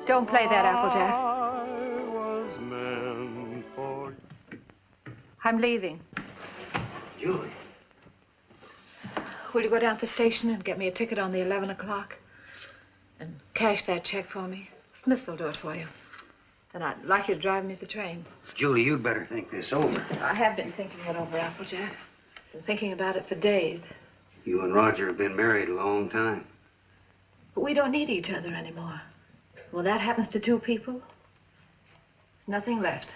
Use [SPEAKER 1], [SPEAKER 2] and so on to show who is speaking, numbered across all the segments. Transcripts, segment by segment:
[SPEAKER 1] Don't play that, Applejack.
[SPEAKER 2] I was meant for you.
[SPEAKER 1] I'm leaving.
[SPEAKER 3] Julie.
[SPEAKER 1] Will you go down to the station and get me a ticket on the 11 o'clock? And cash that check for me? Smith will do it for you. Then I'd like you to drive me to the train.
[SPEAKER 3] Julie, you'd better think this over.
[SPEAKER 1] I have been thinking it over, Applejack. Been thinking about it for days.
[SPEAKER 3] You and Roger have been married a long time.
[SPEAKER 1] But we don't need each other anymore. When that happens to two people, there's nothing left.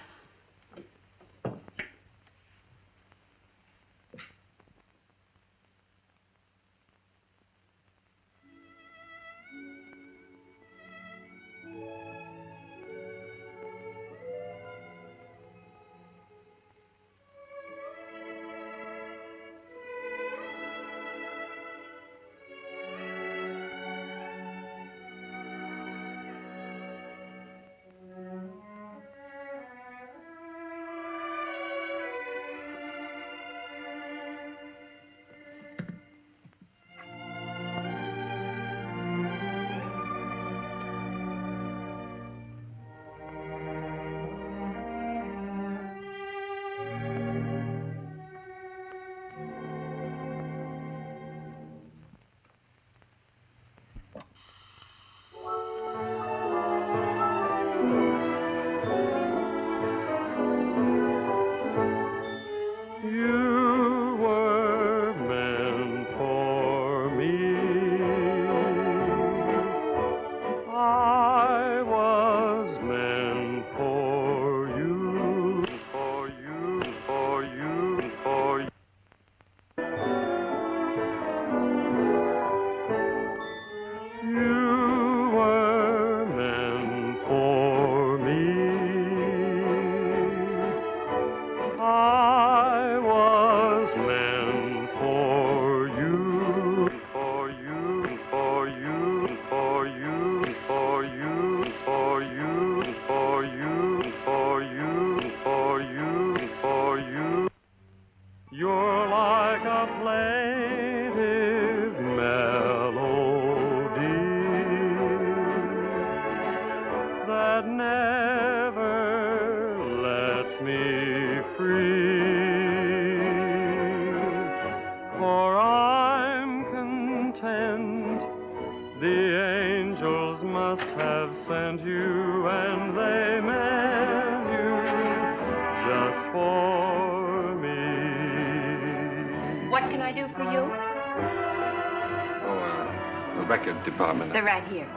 [SPEAKER 4] Department.
[SPEAKER 5] They're right here.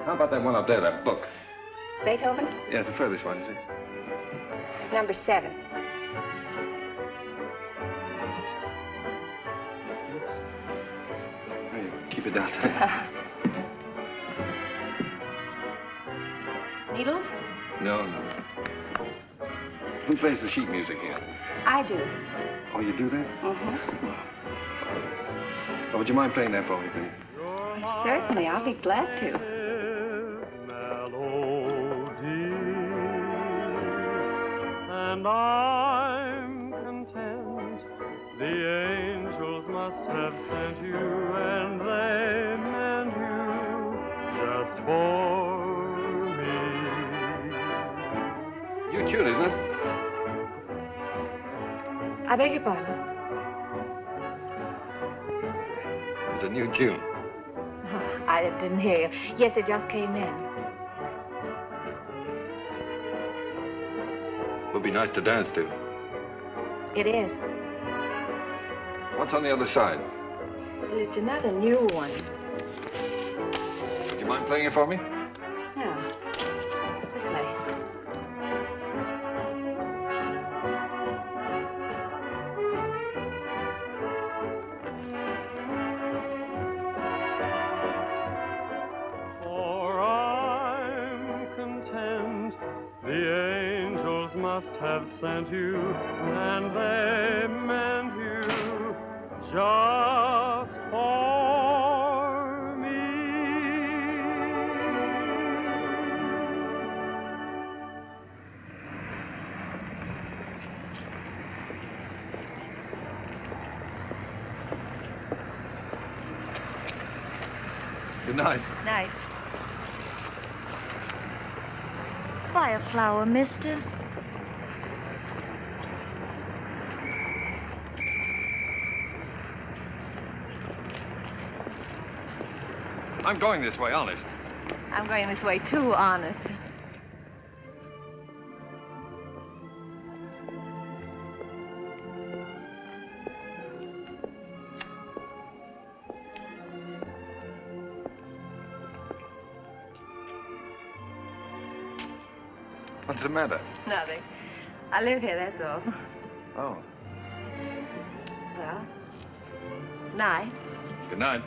[SPEAKER 4] How about that one up there, that book?
[SPEAKER 5] Beethoven?
[SPEAKER 4] Yeah, it's the furthest one, you see.
[SPEAKER 5] It's number 7.
[SPEAKER 4] Hey, keep it down there.
[SPEAKER 5] Needles?
[SPEAKER 4] No. Who plays the sheet music here?
[SPEAKER 5] I do.
[SPEAKER 4] Oh, you do that?
[SPEAKER 5] Mm-hmm.
[SPEAKER 4] Oh, would you mind playing that for me, please?
[SPEAKER 5] Certainly, I'll be glad to.
[SPEAKER 2] And I'm content. The angels must have sent you, and they meant you just for me.
[SPEAKER 4] New tune, isn't it?
[SPEAKER 1] I beg your pardon?
[SPEAKER 4] It's a new tune.
[SPEAKER 1] Oh, I didn't hear you. Yes, it just came in.
[SPEAKER 4] Would be nice to dance to.
[SPEAKER 1] It is.
[SPEAKER 4] What's on the other side?
[SPEAKER 1] Well, it's another new one.
[SPEAKER 4] Would you mind playing it for me?
[SPEAKER 1] No. This way.
[SPEAKER 2] Must have sent you, and they meant you just for me.
[SPEAKER 4] Good night.
[SPEAKER 5] Night.
[SPEAKER 1] Buy a flower, mister.
[SPEAKER 4] I'm going this way, honest.
[SPEAKER 5] I'm going this way too, honest.
[SPEAKER 4] What's the matter?
[SPEAKER 5] Nothing. I live here, that's all.
[SPEAKER 4] Oh.
[SPEAKER 5] Well, night.
[SPEAKER 4] Good night.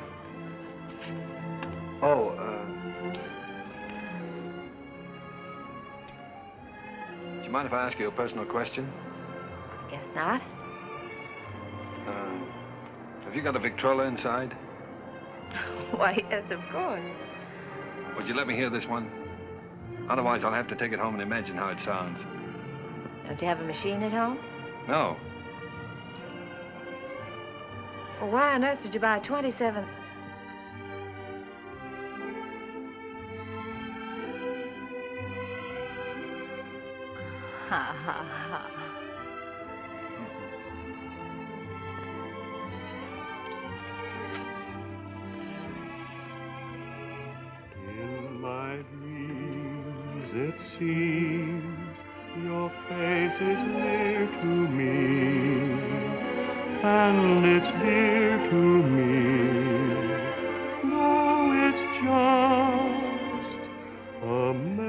[SPEAKER 4] Oh, do you mind if I ask you a personal question?
[SPEAKER 5] Guess not.
[SPEAKER 4] Have you got a Victrola inside?
[SPEAKER 5] Why, yes, of course.
[SPEAKER 4] Would you let me hear this one? Otherwise, I'll have to take it home and imagine how it sounds.
[SPEAKER 5] Don't you have a machine at home?
[SPEAKER 4] No.
[SPEAKER 5] Well, why on earth did you buy 27? Ha, ha, ha.
[SPEAKER 2] In my dreams, it seems your face is near to me, and it's dear to me. No, it's just a memory.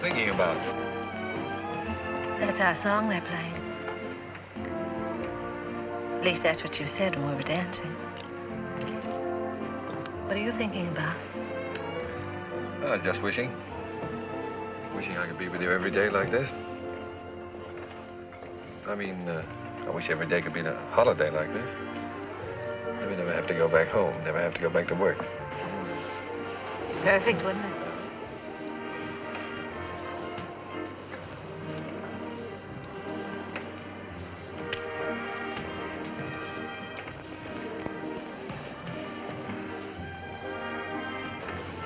[SPEAKER 4] Thinking about?
[SPEAKER 5] That's our song they're playing. At least that's what you said when we were dancing. What are you thinking about?
[SPEAKER 4] I was just wishing. Wishing I could be with you every day like this. I mean, I wish every day could be a holiday like this. Maybe never have to go back home, never have to go back to work.
[SPEAKER 5] Perfect, wouldn't it?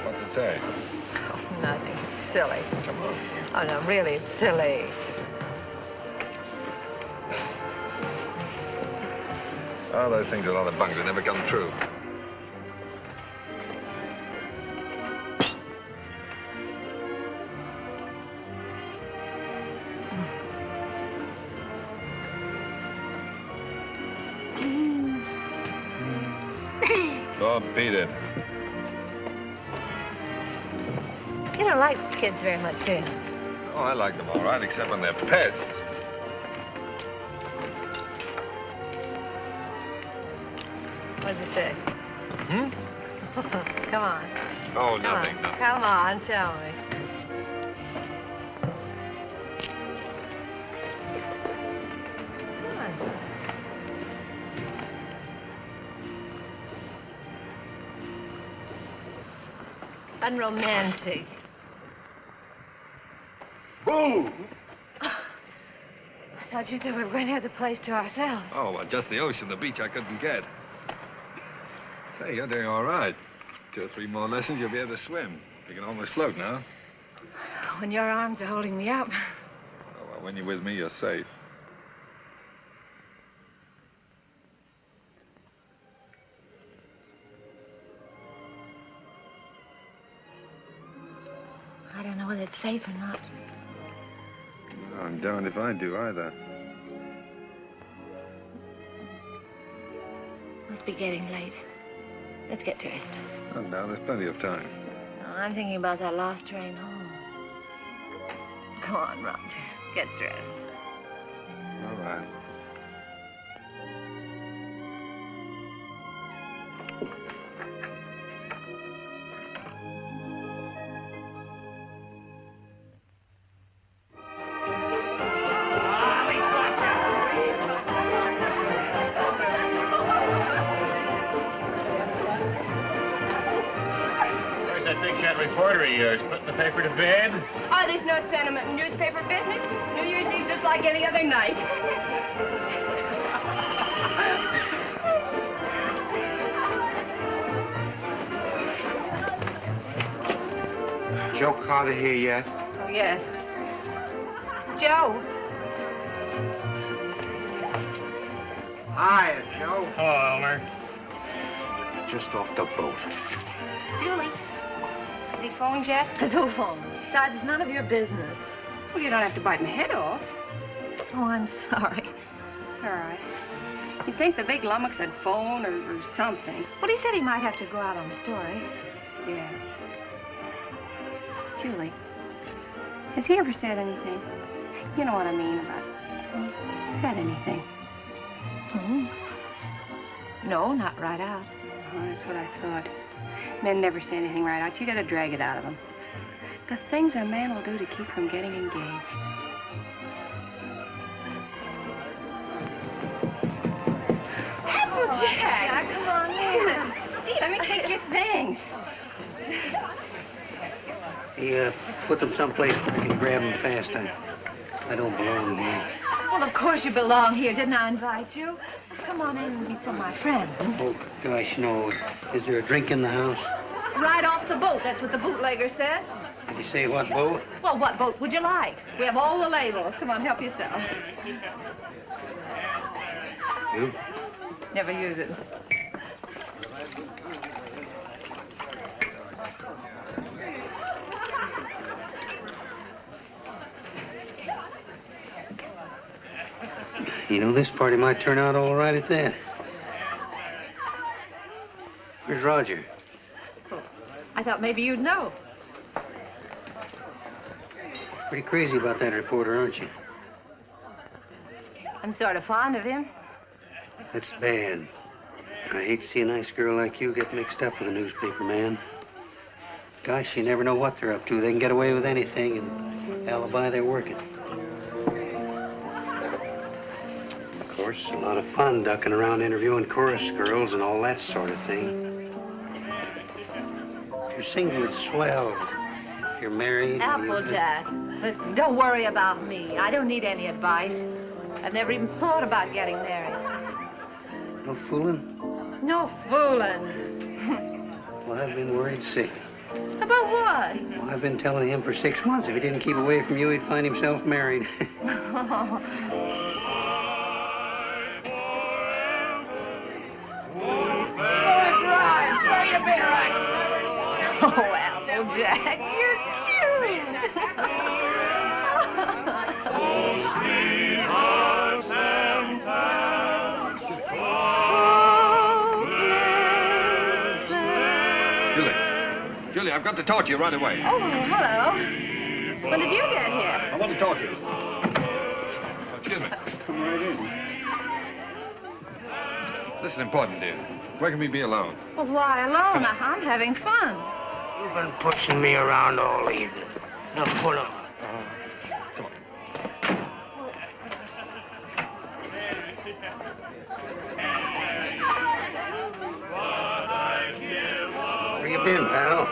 [SPEAKER 4] What's it say?
[SPEAKER 5] Oh, nothing. It's silly.
[SPEAKER 4] Come on.
[SPEAKER 5] Oh, no, really, it's silly.
[SPEAKER 4] Oh, those things are a lot of bunk. They never come true. Oh, beat it.
[SPEAKER 5] You don't like kids very much, do you?
[SPEAKER 4] Oh, I like them all right, except when they're pests.
[SPEAKER 5] What does it say?
[SPEAKER 4] Hmm?
[SPEAKER 5] Come on.
[SPEAKER 4] Oh,
[SPEAKER 5] Come
[SPEAKER 4] nothing,
[SPEAKER 5] on.
[SPEAKER 4] nothing.
[SPEAKER 5] Come on, tell me. Come on. Unromantic.
[SPEAKER 4] Boo!
[SPEAKER 5] I thought you said we were going to have the place to ourselves.
[SPEAKER 4] Oh, well, just the ocean, the beach I couldn't get. Say, you're doing all right. 2 or 3 more lessons, you'll be able to swim. You can almost float now.
[SPEAKER 5] When your arms are holding me up.
[SPEAKER 4] Oh, well, when you're with me, you're safe.
[SPEAKER 5] I don't know whether it's safe or not.
[SPEAKER 4] I'm darned if I do either.
[SPEAKER 1] Must be getting late. Let's get dressed.
[SPEAKER 4] Oh, no, there's plenty of time.
[SPEAKER 1] No, I'm thinking about that last train home. Come on, Roger. Get dressed.
[SPEAKER 4] All right.
[SPEAKER 6] Reporter of yours, putting the paper to bed?
[SPEAKER 5] Oh, there's no sentiment in newspaper business. New Year's Eve just like any other night.
[SPEAKER 3] Joe Carter here yet?
[SPEAKER 5] Oh, yes. Joe.
[SPEAKER 3] Hiya, Joe.
[SPEAKER 6] Hello, Elmer.
[SPEAKER 3] Just off the boat.
[SPEAKER 5] Julie. Has he phoned yet?
[SPEAKER 1] Has who phoned? Besides, it's none of your business.
[SPEAKER 5] Well, you don't have to bite my head off.
[SPEAKER 1] Oh, I'm sorry.
[SPEAKER 5] It's all right. You'd think the big lummox had phoned or something.
[SPEAKER 1] Well, he said he might have to go out on a story.
[SPEAKER 5] Yeah. Julie, has he ever said anything? You know what I mean about said anything?
[SPEAKER 1] Hmm? No, not right out.
[SPEAKER 5] Oh, that's what I thought. Men never say anything right out. You gotta drag it out of them. The things a man will do to keep from getting engaged. Applejack!
[SPEAKER 1] Jack, come on in.
[SPEAKER 5] Gee, let me take your things.
[SPEAKER 3] Hey, put them someplace where I can grab them fast. I don't belong here.
[SPEAKER 1] Well, of course you belong here. Didn't I invite you? Come on in and meet some of my friends.
[SPEAKER 3] Oh, gosh, no. Is there a drink in the house?
[SPEAKER 1] Right off the boat. That's what the bootlegger said.
[SPEAKER 3] Did you say what boat?
[SPEAKER 1] Well, what boat would you like? We have all the labels. Come on, help yourself.
[SPEAKER 3] You?
[SPEAKER 1] Never use it.
[SPEAKER 3] You know, this party might turn out all right at that. Where's Roger?
[SPEAKER 1] Oh, I thought maybe you'd know.
[SPEAKER 3] Pretty crazy about that reporter, aren't you?
[SPEAKER 1] I'm sort of fond of him.
[SPEAKER 3] That's bad. I hate to see a nice girl like you get mixed up with a newspaper man. Gosh, you never know what they're up to. They can get away with anything and alibi they're working. Of course, a lot of fun ducking around interviewing chorus girls and all that sort of thing. If you're single, it's swell. If you're married...
[SPEAKER 1] Applejack, listen, don't worry about me. I don't need any advice. I've never even thought about getting married.
[SPEAKER 3] No fooling?
[SPEAKER 1] No fooling.
[SPEAKER 3] Well, I've been worried sick.
[SPEAKER 1] About what?
[SPEAKER 3] Well, I've been telling him for 6 months if he didn't keep away from you, he'd find himself married.
[SPEAKER 1] Oh, Applejack, you're cute.
[SPEAKER 2] Oh, sweethearts and pals,
[SPEAKER 4] Julie, I've got to talk to you right away.
[SPEAKER 1] Oh, hello. When did you get here?
[SPEAKER 4] I want to talk to you. Oh, excuse me.
[SPEAKER 3] Come right in.
[SPEAKER 4] This is important, dear. Where can we be alone?
[SPEAKER 1] Well, why alone? I'm having fun.
[SPEAKER 3] You've been pushing me around all evening. Now pull up.
[SPEAKER 4] Come on.
[SPEAKER 3] Where you been, pal?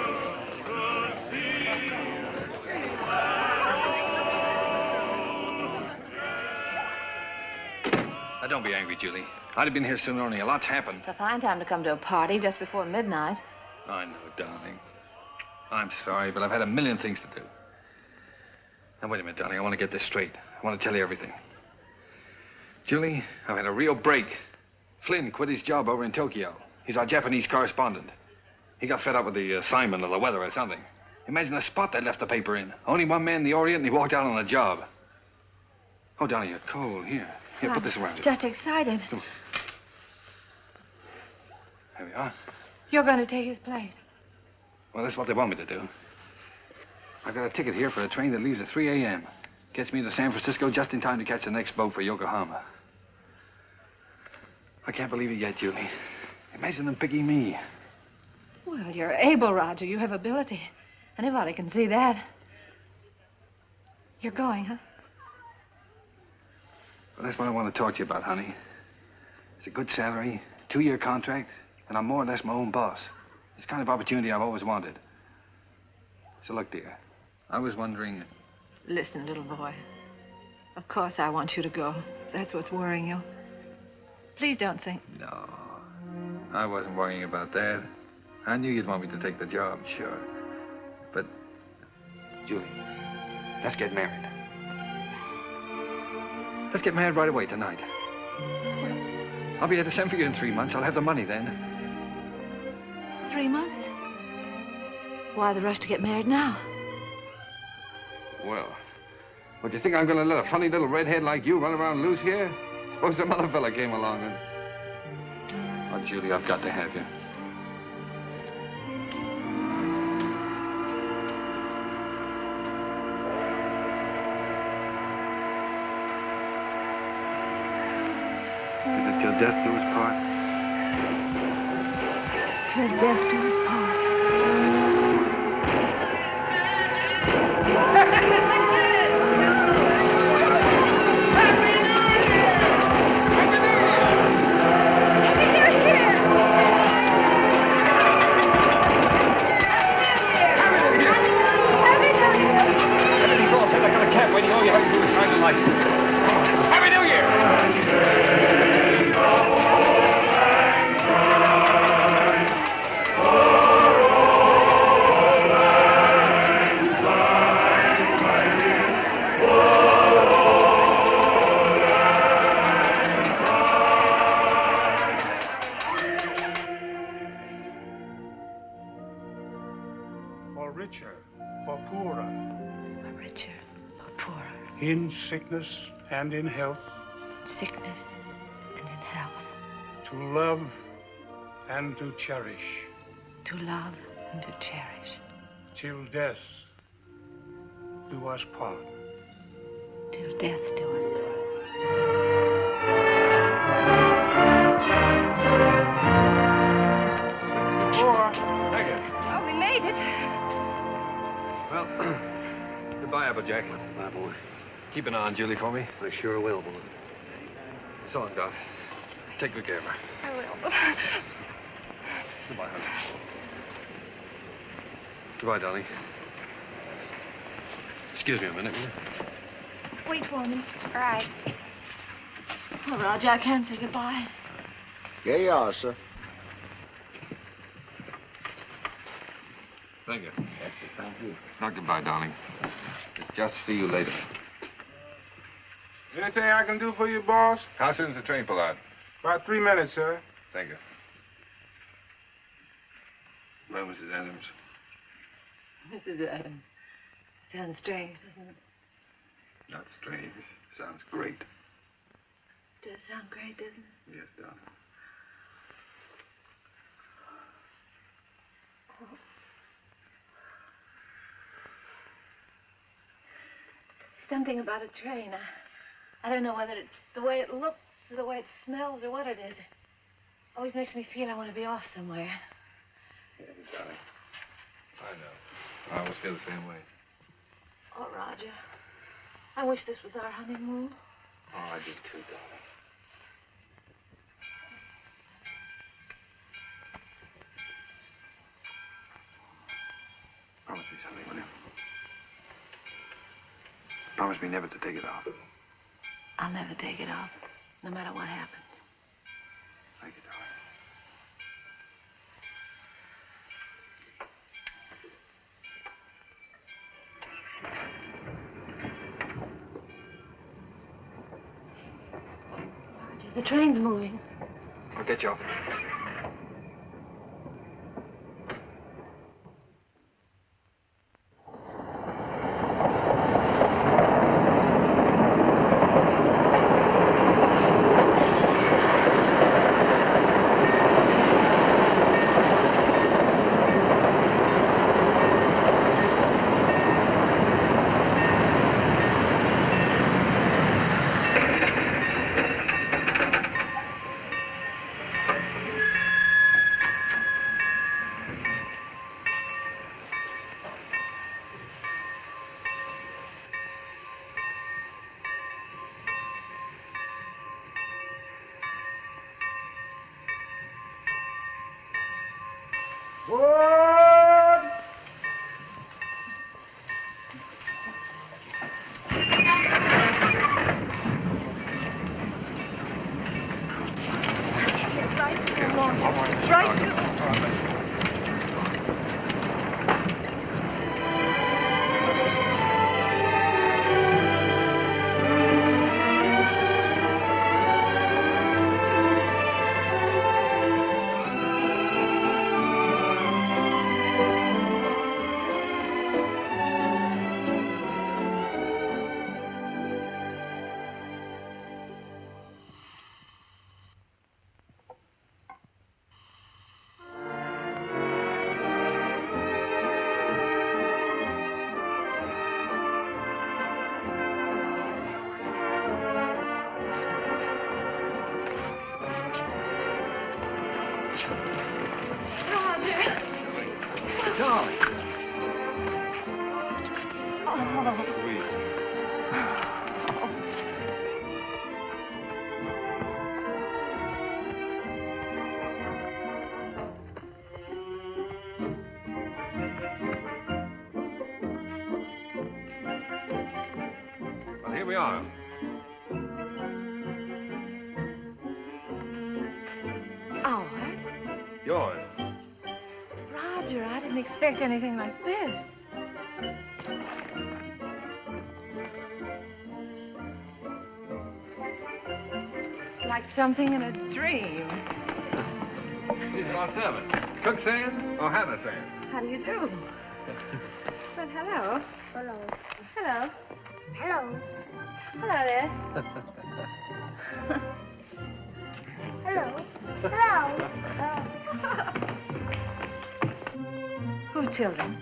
[SPEAKER 4] Now, don't be angry, Julie. I'd have been here sooner, only a lot's happened.
[SPEAKER 1] It's a fine time to come to a party just before midnight.
[SPEAKER 4] I know, darling. I'm sorry, but I've had a million things to do. Now, wait a minute, darling. I want to get this straight. I want to tell you everything. Julie, I've had a real break. Flynn quit his job over in Tokyo. He's our Japanese correspondent. He got fed up with the assignment or the weather or something. Imagine the spot they left the paper in. Only one man in the Orient, and he walked out on the job. Oh, Donnie, you're cold. Here, put this around you.
[SPEAKER 1] Just excited.
[SPEAKER 4] Come on. There we are.
[SPEAKER 1] You're going to take his place.
[SPEAKER 4] Well, that's what they want me to do. I've got a ticket here for a train that leaves at 3 a.m. Gets me to San Francisco just in time to catch the next boat for Yokohama. I can't believe it yet, Julie. Imagine them picking me.
[SPEAKER 1] Well, you're able, Roger. You have ability. Anybody can see that. You're going, huh?
[SPEAKER 4] Well, that's what I want to talk to you about, honey. It's a good salary, 2-year contract, and I'm more or less my own boss. It's the kind of opportunity I've always wanted. So look, dear, I was wondering...
[SPEAKER 1] Listen, little boy. Of course I want you to go. That's what's worrying you. Please don't think...
[SPEAKER 4] No, I wasn't worrying about that. I knew you'd want me to take the job, sure. But, Julie, let's get married. Let's get married right away tonight. I'll be able to send for you in 3 months. I'll have the money then.
[SPEAKER 1] 3 months? Why the rush to get married now?
[SPEAKER 4] Well, what, do you think I'm going to let a funny little redhead like you run around loose here? Suppose some other fella came along and... Oh, Julie, I've got to have you. Is it till death do us part?
[SPEAKER 1] Till death do us part.
[SPEAKER 4] Everything's all set. I got a cab waiting. All you have to do is sign the license. Happy New Year!
[SPEAKER 7] Or richer, or poorer,
[SPEAKER 1] Or richer, or poorer.
[SPEAKER 7] in sickness and in health,
[SPEAKER 1] Sickness and in health.
[SPEAKER 7] to love and to cherish,
[SPEAKER 1] To love and to cherish.
[SPEAKER 7] till death do us part.
[SPEAKER 1] Till death do us part.
[SPEAKER 4] Thank you.
[SPEAKER 5] Oh, we made it.
[SPEAKER 4] Well, goodbye, Applejack.
[SPEAKER 3] Bye, boy.
[SPEAKER 4] Keep an eye on Julie for me.
[SPEAKER 3] I sure will, boy.
[SPEAKER 4] So long, Doc. Take good care of her.
[SPEAKER 5] I will.
[SPEAKER 4] Goodbye, honey. Goodbye, Donnie. Excuse me a minute, will you?
[SPEAKER 1] Wait for me.
[SPEAKER 5] All right.
[SPEAKER 1] Oh, Roger, I can't say goodbye.
[SPEAKER 8] Yeah, you are, sir.
[SPEAKER 4] Thank you.
[SPEAKER 8] Thank you.
[SPEAKER 4] Not goodbye, darling. It's just see you later.
[SPEAKER 7] Anything I can do for you, boss?
[SPEAKER 4] How soon does the train pull out?
[SPEAKER 7] About 3 minutes, sir.
[SPEAKER 4] Thank you. Well, Mrs. Adams.
[SPEAKER 1] Mrs. Adams. Sounds strange, doesn't it?
[SPEAKER 4] Not strange. Sounds great.
[SPEAKER 1] Does sound great, doesn't it?
[SPEAKER 4] Yes, darling.
[SPEAKER 1] Something about a train. I don't know whether it's the way it looks or the way it smells or what it is. It always makes me feel I want to be off somewhere.
[SPEAKER 4] Yeah, darling. I know. I always feel the same way.
[SPEAKER 1] Oh, Roger. I wish this was our honeymoon.
[SPEAKER 4] Oh, I do too, darling. Promise me something, will you? Promise me never to take it off.
[SPEAKER 1] I'll never take it off, no matter what happens.
[SPEAKER 4] Thank you, darling.
[SPEAKER 1] Roger, the train's moving.
[SPEAKER 4] I'll get you off.
[SPEAKER 6] Good.
[SPEAKER 1] Right.
[SPEAKER 4] Darling.
[SPEAKER 1] Oh.
[SPEAKER 4] Sweet. Well, here we are.
[SPEAKER 1] Ours?
[SPEAKER 4] Yours.
[SPEAKER 1] Roger, I didn't expect anything like this. It's like something in a dream.
[SPEAKER 4] These are our servants. Cook saying or Hannah saying?
[SPEAKER 1] How do you do? Well, hello.
[SPEAKER 9] Hello.
[SPEAKER 1] Hello.
[SPEAKER 9] Hello.
[SPEAKER 1] Hello there.
[SPEAKER 9] Hello. Hello.
[SPEAKER 1] Whose children?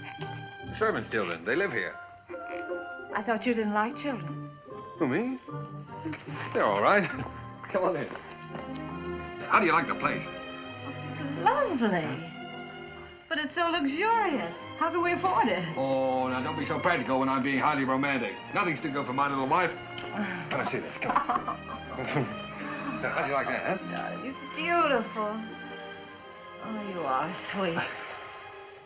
[SPEAKER 4] The servants' children. They live here.
[SPEAKER 1] I thought you didn't like children.
[SPEAKER 4] Who, me? They're all right. Come on in. How do you like the place?
[SPEAKER 1] Lovely. But it's so luxurious. How can we afford it?
[SPEAKER 4] Oh, now don't be so practical when I'm being highly romantic. Nothing's too good for my little wife. Let me see this. Come on. Now, how'd you like that, huh?
[SPEAKER 1] Darling, it's beautiful. Oh, you are sweet.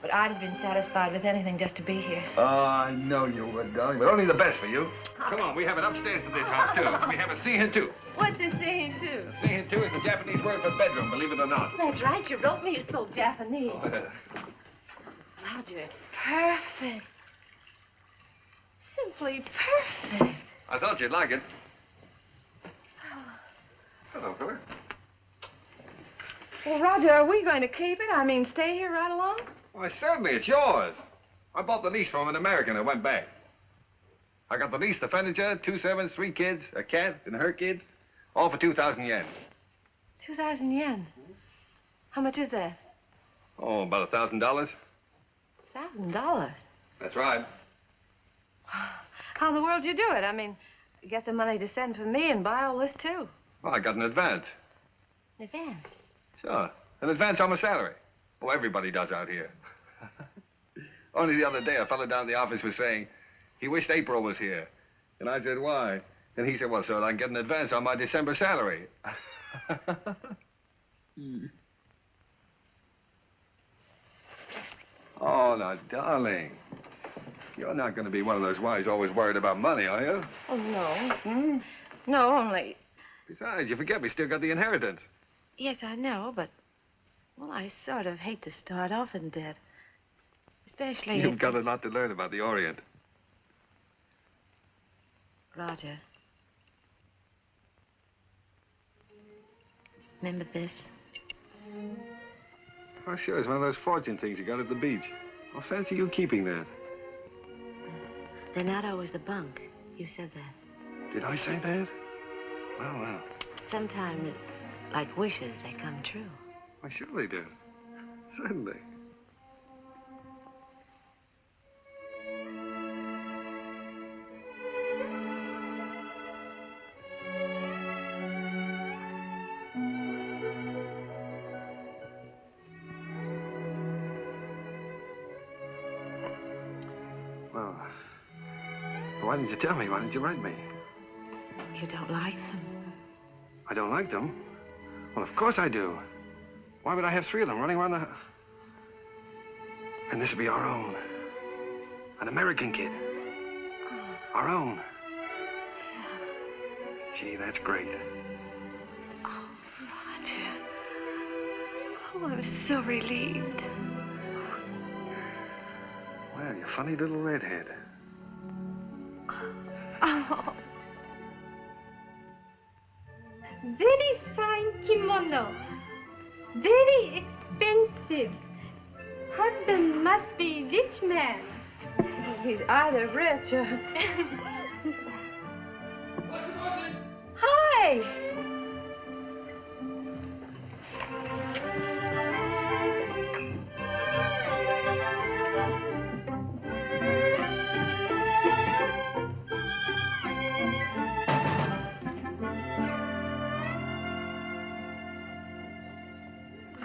[SPEAKER 1] But I'd have been satisfied with anything just to be here.
[SPEAKER 4] Oh, I know you would, darling, but only the best for you. Come on, we have it upstairs to this house, too. We have a seihin-tu.
[SPEAKER 1] What's a scene, too?
[SPEAKER 4] A seihin-tu is the Japanese word for bedroom, believe it or not.
[SPEAKER 1] That's right. You wrote me. It's so Japanese. Roger, it's perfect. Simply perfect.
[SPEAKER 4] I thought you'd like it. Hello, fella.
[SPEAKER 1] Well, Roger, are we going to keep it? I mean, stay here right along?
[SPEAKER 4] Why, certainly, it's yours. I bought the lease from an American and went back. I got the lease, the furniture, 2 servants, 3 kids, a cat, and her kids, all for 2,000 yen.
[SPEAKER 1] 2,000 yen. How much is that?
[SPEAKER 4] Oh, about $1,000.
[SPEAKER 1] $1,000.
[SPEAKER 4] That's right.
[SPEAKER 1] How in the world do you do it? I mean, get the money to send for me and buy all this, too.
[SPEAKER 4] Well, I got an advance.
[SPEAKER 1] In advance.
[SPEAKER 4] Sure, an advance on my salary. Oh, everybody does out here. Only the other day, a fellow down at the office was saying he wished April was here. And I said, why? And he said, well, so I can get an advance on my December salary. Oh, now, darling, you're not going to be one of those wives always worried about money, are you?
[SPEAKER 1] Oh, no. No, only...
[SPEAKER 4] Besides, you forget we still got the inheritance.
[SPEAKER 1] Yes, I know, but... Well, I sort of hate to start off in debt. Especially
[SPEAKER 4] You've
[SPEAKER 1] if...
[SPEAKER 4] got a lot to learn about the Orient.
[SPEAKER 1] Roger. Remember this?
[SPEAKER 4] Oh, sure, it's one of those fortune things you got at the beach. Well, fancy you keeping that.
[SPEAKER 1] They're not always the bunk. You said that.
[SPEAKER 4] Did I say that? Well.
[SPEAKER 1] Sometimes it's like wishes, they come true.
[SPEAKER 4] Why, sure they do. Certainly. Well, why didn't you tell me? Why didn't you write me?
[SPEAKER 1] You don't like them?
[SPEAKER 4] I don't like them? Well, of course I do. Why would I have 3 of them running around the house? And this will be our own. An American kid. Our own. Gee, that's great.
[SPEAKER 1] Oh, Roger. Oh, I'm so relieved.
[SPEAKER 4] Well, you funny little redhead.
[SPEAKER 1] Oh.
[SPEAKER 10] Very fine kimono. Very expensive. Husband must be rich man.
[SPEAKER 1] He's either rich or... Hi!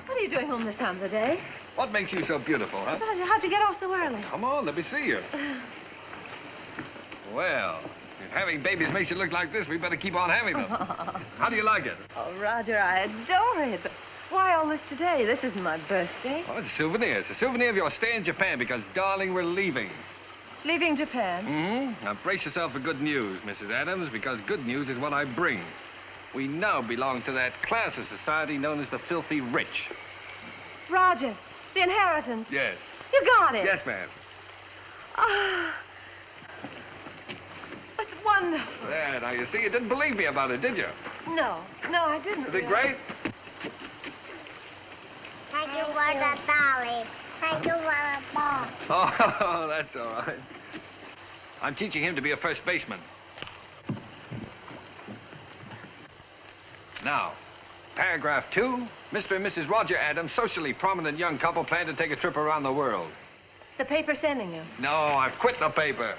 [SPEAKER 1] What are you doing home this time of the day?
[SPEAKER 4] What makes you so beautiful, huh?
[SPEAKER 1] Roger, how'd you get off so early?
[SPEAKER 4] Come on, let me see you. Well, if having babies makes you look like this, we better keep on having them. How do you like it?
[SPEAKER 1] Oh, Roger, I adore it. But why all this today? This isn't my birthday.
[SPEAKER 4] Oh, it's a souvenir. It's a souvenir of your stay in Japan because, darling, we're leaving.
[SPEAKER 1] Leaving Japan?
[SPEAKER 4] Mm-hmm. Now, brace yourself for good news, Mrs. Adams, because good news is what I bring. We now belong to that class of society known as the filthy rich.
[SPEAKER 1] Roger, the inheritance.
[SPEAKER 4] Yes.
[SPEAKER 1] You got it.
[SPEAKER 4] Yes, ma'am.
[SPEAKER 1] Ah. It's wonderful.
[SPEAKER 4] There, now, you see, you didn't believe me about it, did you?
[SPEAKER 1] No, I didn't.
[SPEAKER 4] Isn't it great?
[SPEAKER 9] Thank you for the dolly. Thank you for the ball.
[SPEAKER 4] Oh, that's all right. I'm teaching him to be a first baseman. Now, paragraph 2, Mr. and Mrs. Roger Adams, socially prominent young couple, plan to take a trip around the world.
[SPEAKER 1] The paper's sending you.
[SPEAKER 4] No, I've quit the paper.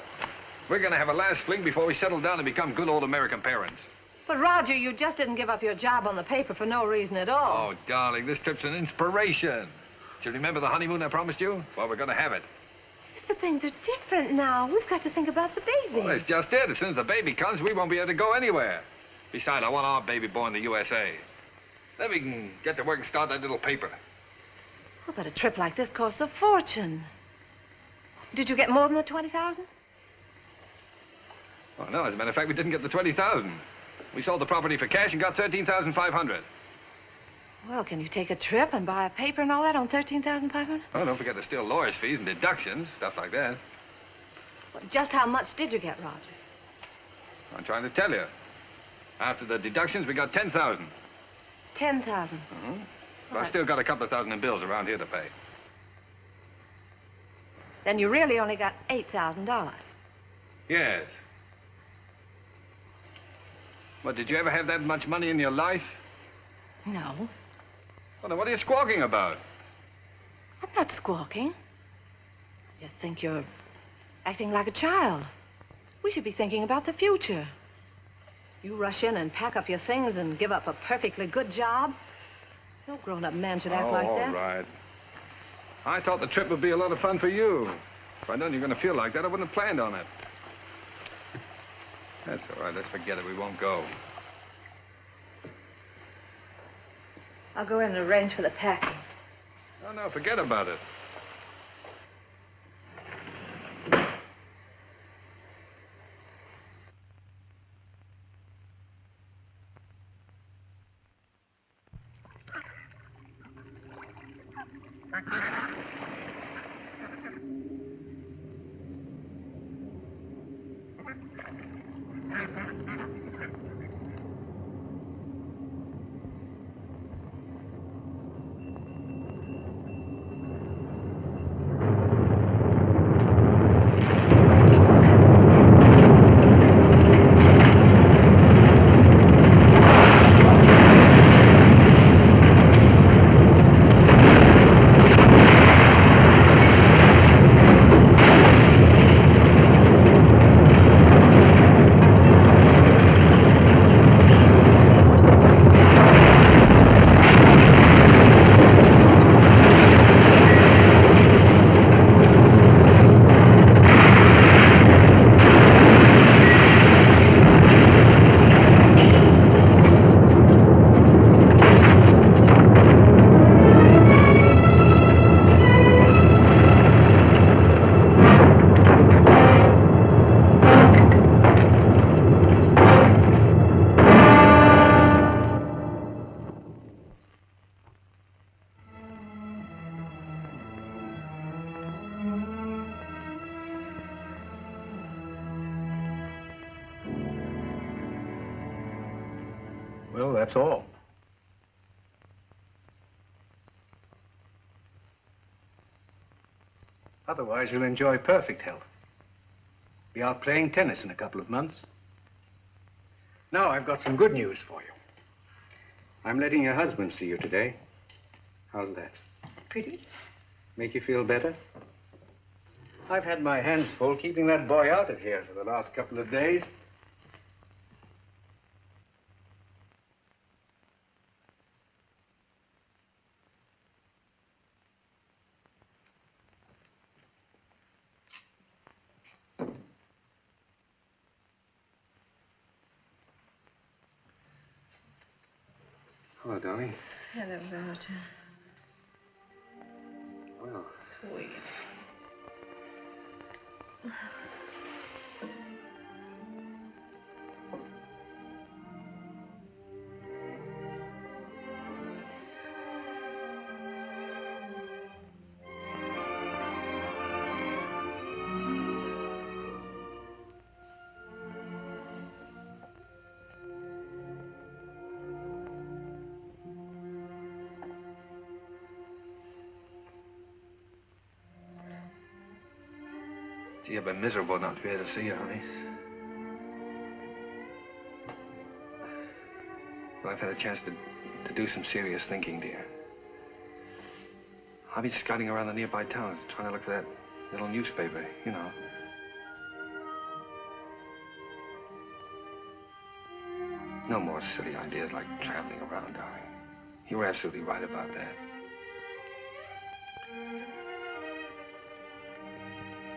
[SPEAKER 4] We're gonna have a last fling before we settle down and become good old American parents.
[SPEAKER 1] But, Roger, you just didn't give up your job on the paper for no reason at all.
[SPEAKER 4] Oh, darling, this trip's an inspiration. Do you remember the honeymoon I promised you? Well, we're gonna have it.
[SPEAKER 1] Yes, but things are different now. We've got to think about the baby.
[SPEAKER 4] Well, that's just it. As soon as the baby comes, we won't be able to go anywhere. Besides, I want our baby born in the USA. Then we can get to work and start that little paper.
[SPEAKER 1] Oh, but a trip like this costs a fortune. Did you get more than the 20,000?
[SPEAKER 4] Oh, no, as a matter of fact, we didn't get the 20,000. We sold the property for cash and got 13,500.
[SPEAKER 1] Well, can you take a trip and buy a paper and all that on 13,500?
[SPEAKER 4] Oh, don't forget the still lawyer's fees and deductions, stuff like that.
[SPEAKER 1] Well, just how much did you get, Roger?
[SPEAKER 4] I'm trying to tell you. After the deductions, we got 10,000.
[SPEAKER 1] 10,000.
[SPEAKER 4] Mm-hmm. But I've still got a couple of thousand in bills around here to pay.
[SPEAKER 1] Then you really only got $8,000.
[SPEAKER 4] Yes. But did you ever have that much money in your life?
[SPEAKER 1] No.
[SPEAKER 4] Well, then what are you squawking about?
[SPEAKER 1] I'm not squawking. I just think you're acting like a child. We should be thinking about the future. You rush in and pack up your things and give up a perfectly good job. No grown-up man should act like that.
[SPEAKER 4] All right. I thought the trip would be a lot of fun for you. If I'd known you were going to feel like that, I wouldn't have planned on it. That's all right. Let's forget it. We won't go.
[SPEAKER 1] I'll go in and arrange for the packing.
[SPEAKER 4] Oh, no, forget about it.
[SPEAKER 11] Well, that's all. Otherwise, you'll enjoy perfect health. Be out playing tennis in a couple of months. Now, I've got some good news for you. I'm letting your husband see you today. How's that?
[SPEAKER 1] Pretty.
[SPEAKER 11] Make you feel better? I've had my hands full keeping that boy out of here for the last couple of days.
[SPEAKER 4] Hello, darling.
[SPEAKER 1] Hello, Roger.
[SPEAKER 4] Well,
[SPEAKER 1] Sweet.
[SPEAKER 4] gee, I've been miserable not to be able to see you, honey. But I've had a chance to do some serious thinking, dear. I've been scouting around the nearby towns, trying to look for that little newspaper, you know. No more silly ideas like traveling around, darling. You were absolutely right about that.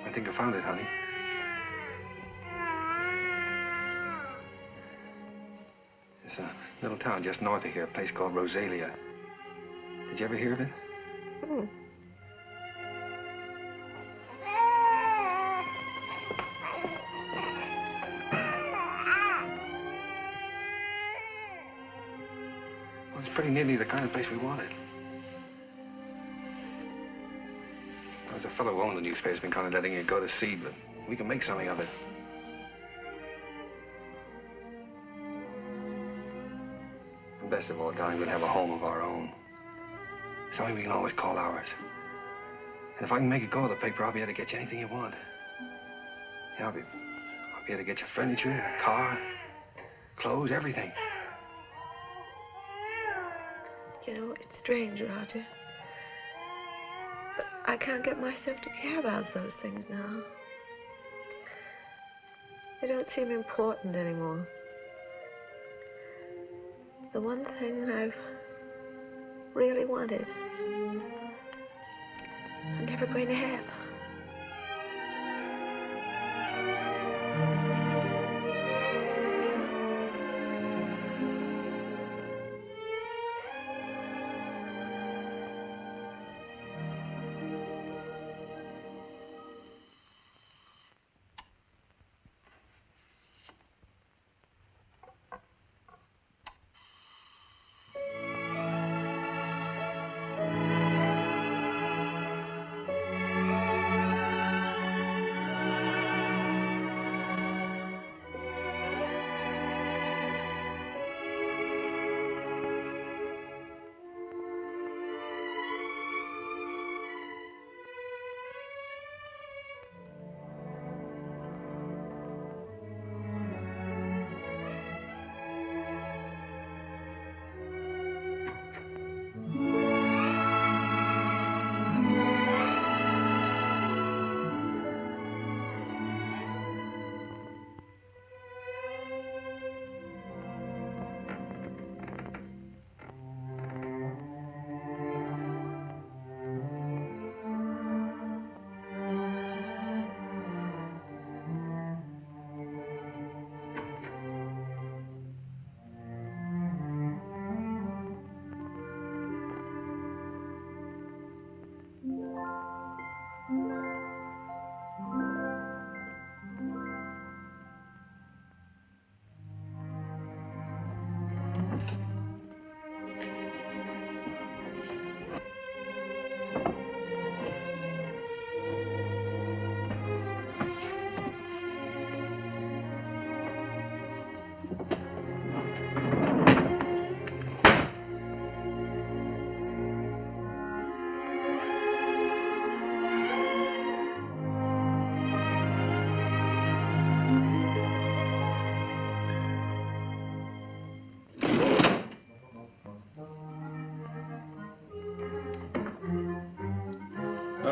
[SPEAKER 4] I think I found it, honey. It's a little town just north of here, a place called Rosalia. Did you ever hear of it?
[SPEAKER 1] Hmm.
[SPEAKER 4] Well, it's pretty nearly the kind of place we wanted. There's a fellow who owned the newspaper's been kind of letting it go to seed, but we can make something of it. And best of all, darling, we'll have a home of our own. Something we can always call ours. And if I can make it go, the paper, I'll be able to get you anything you want. Yeah, I'll be able to get you furniture, a car, clothes, everything.
[SPEAKER 1] You know, it's strange, Roger. But I can't get myself to care about those things now. They don't seem important anymore. The one thing I've really wanted, I'm never going to have.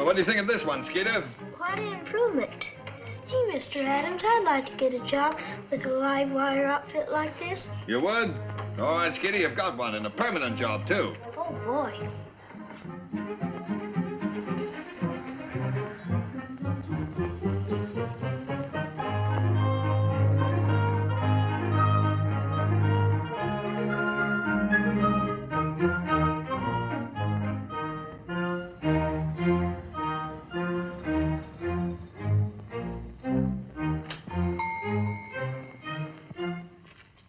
[SPEAKER 4] Well, what do you think of this one, Skeeter?
[SPEAKER 9] Quite an improvement. Gee, Mr. Adams, I'd like to get a job with a live wire outfit like this.
[SPEAKER 4] You would? All right, Skeeter, you've got one, and a permanent job, too.
[SPEAKER 9] Oh, boy.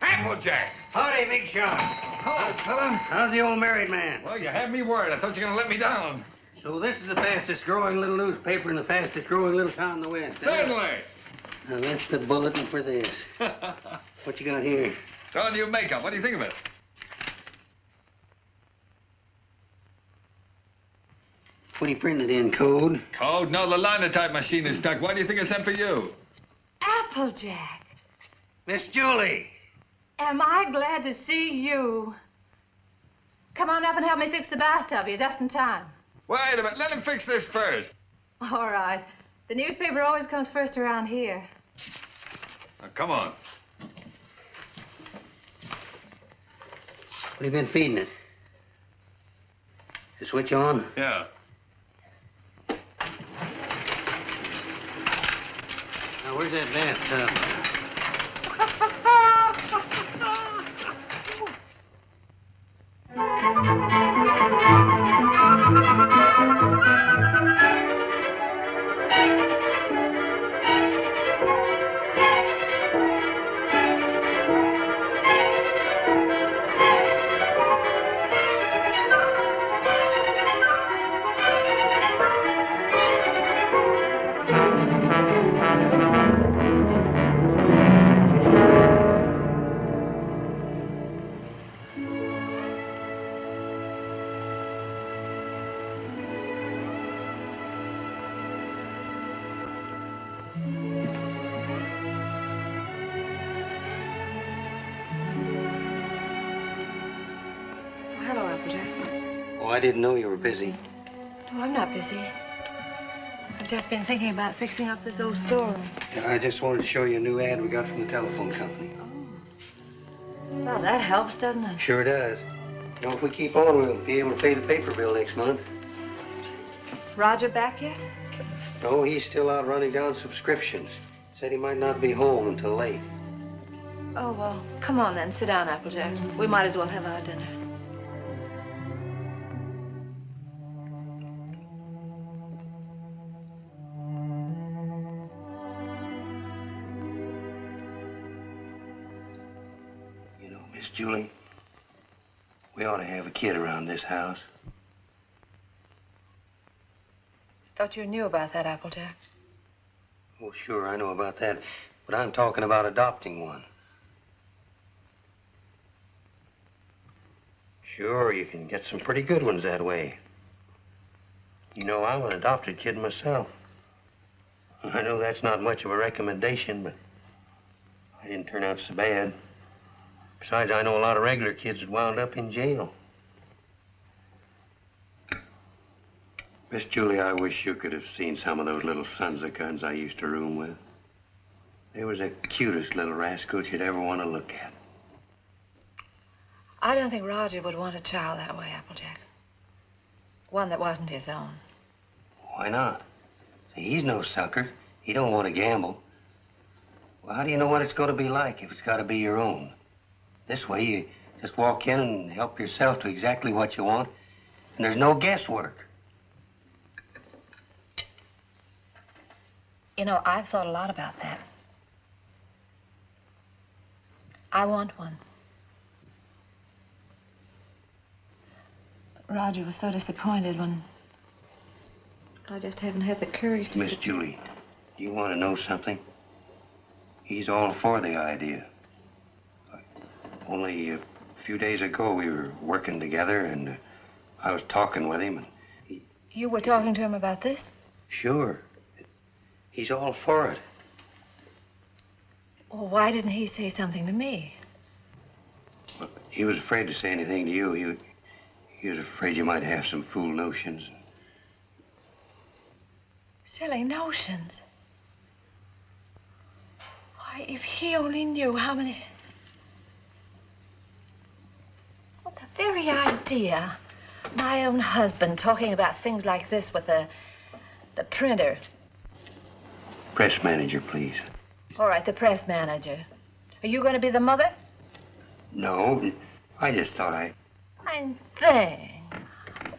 [SPEAKER 4] Applejack!
[SPEAKER 3] Howdy, Big Shot.
[SPEAKER 4] Hello, fella.
[SPEAKER 3] How's the old married man?
[SPEAKER 4] Well, you had me worried. I thought you were going to let me down.
[SPEAKER 3] So this is the fastest growing little newspaper in the fastest growing little town in the West.
[SPEAKER 4] Certainly.
[SPEAKER 3] Now that's the bulletin for this. What you got here?
[SPEAKER 4] It's all new makeup. What do you think of it?
[SPEAKER 3] What do you printed in, code?
[SPEAKER 4] Code? No, the linotype machine is stuck. Why do you think I sent for you?
[SPEAKER 1] Applejack,
[SPEAKER 3] Miss Julie.
[SPEAKER 1] am I glad to see you. Come on up and help me fix the bathtub. You're just in time.
[SPEAKER 4] Wait a minute. Let him fix this first.
[SPEAKER 1] All right. The newspaper always comes first around here.
[SPEAKER 4] Now, come on.
[SPEAKER 3] What have you been feeding it? The switch on?
[SPEAKER 4] Yeah.
[SPEAKER 3] Now, where's that bathtub?
[SPEAKER 1] Hello, Applejack.
[SPEAKER 3] Oh, I didn't know you were busy.
[SPEAKER 1] No, I'm not busy. I've just been thinking about fixing up this old storeroom.
[SPEAKER 3] Yeah, I just wanted to show you a new ad we got from the telephone company.
[SPEAKER 1] Well, that helps, doesn't it?
[SPEAKER 3] Sure does. You know, if we keep on, we'll be able to pay the paper bill next month.
[SPEAKER 1] Roger back yet?
[SPEAKER 3] No, he's still out running down subscriptions. Said he might not be home until late.
[SPEAKER 1] Oh, well, come on then. Sit down, Applejack. We might as well have our dinner.
[SPEAKER 3] You know, Miss Julie, we ought to have a kid around this house.
[SPEAKER 1] Thought you knew about that, Applejack.
[SPEAKER 3] Oh, sure, I know about that. But I'm talking about adopting one. Sure, you can get some pretty good ones that way. You know, I'm an adopted kid myself. I know that's not much of a recommendation, but I didn't turn out so bad. Besides, I know a lot of regular kids that wound up in jail. Miss Julie, I wish you could have seen some of those little sons of guns I used to room with. They was the cutest little rascals you'd ever want to look at.
[SPEAKER 1] I don't think Roger would want a child that way, Applejack. One that wasn't his own.
[SPEAKER 3] Why not? See, he's no sucker. He don't want to gamble. Well, how do you know what it's going to be like if it's got to be your own? This way, you just walk in and help yourself to exactly what you want, and there's no guesswork.
[SPEAKER 1] You know, I've thought a lot about that. I want one. Roger was so disappointed when I just haven't had the courage to...
[SPEAKER 3] Miss Julie, you want to know something? He's all for the idea. Only a few days ago, we were working together, and I was talking with him, and
[SPEAKER 1] You were talking to him about this?
[SPEAKER 3] Sure. He's all for it.
[SPEAKER 1] Well, why didn't he say something to me?
[SPEAKER 3] Well, he was afraid to say anything to you. He was afraid you might have some fool notions.
[SPEAKER 1] Silly notions. Why, if he only knew how many... Well, the very idea. My own husband talking about things like this with the printer.
[SPEAKER 3] Press manager, please.
[SPEAKER 1] All right, the press manager. Are you going to be the mother?
[SPEAKER 3] No, I just thought I...
[SPEAKER 1] Fine thing.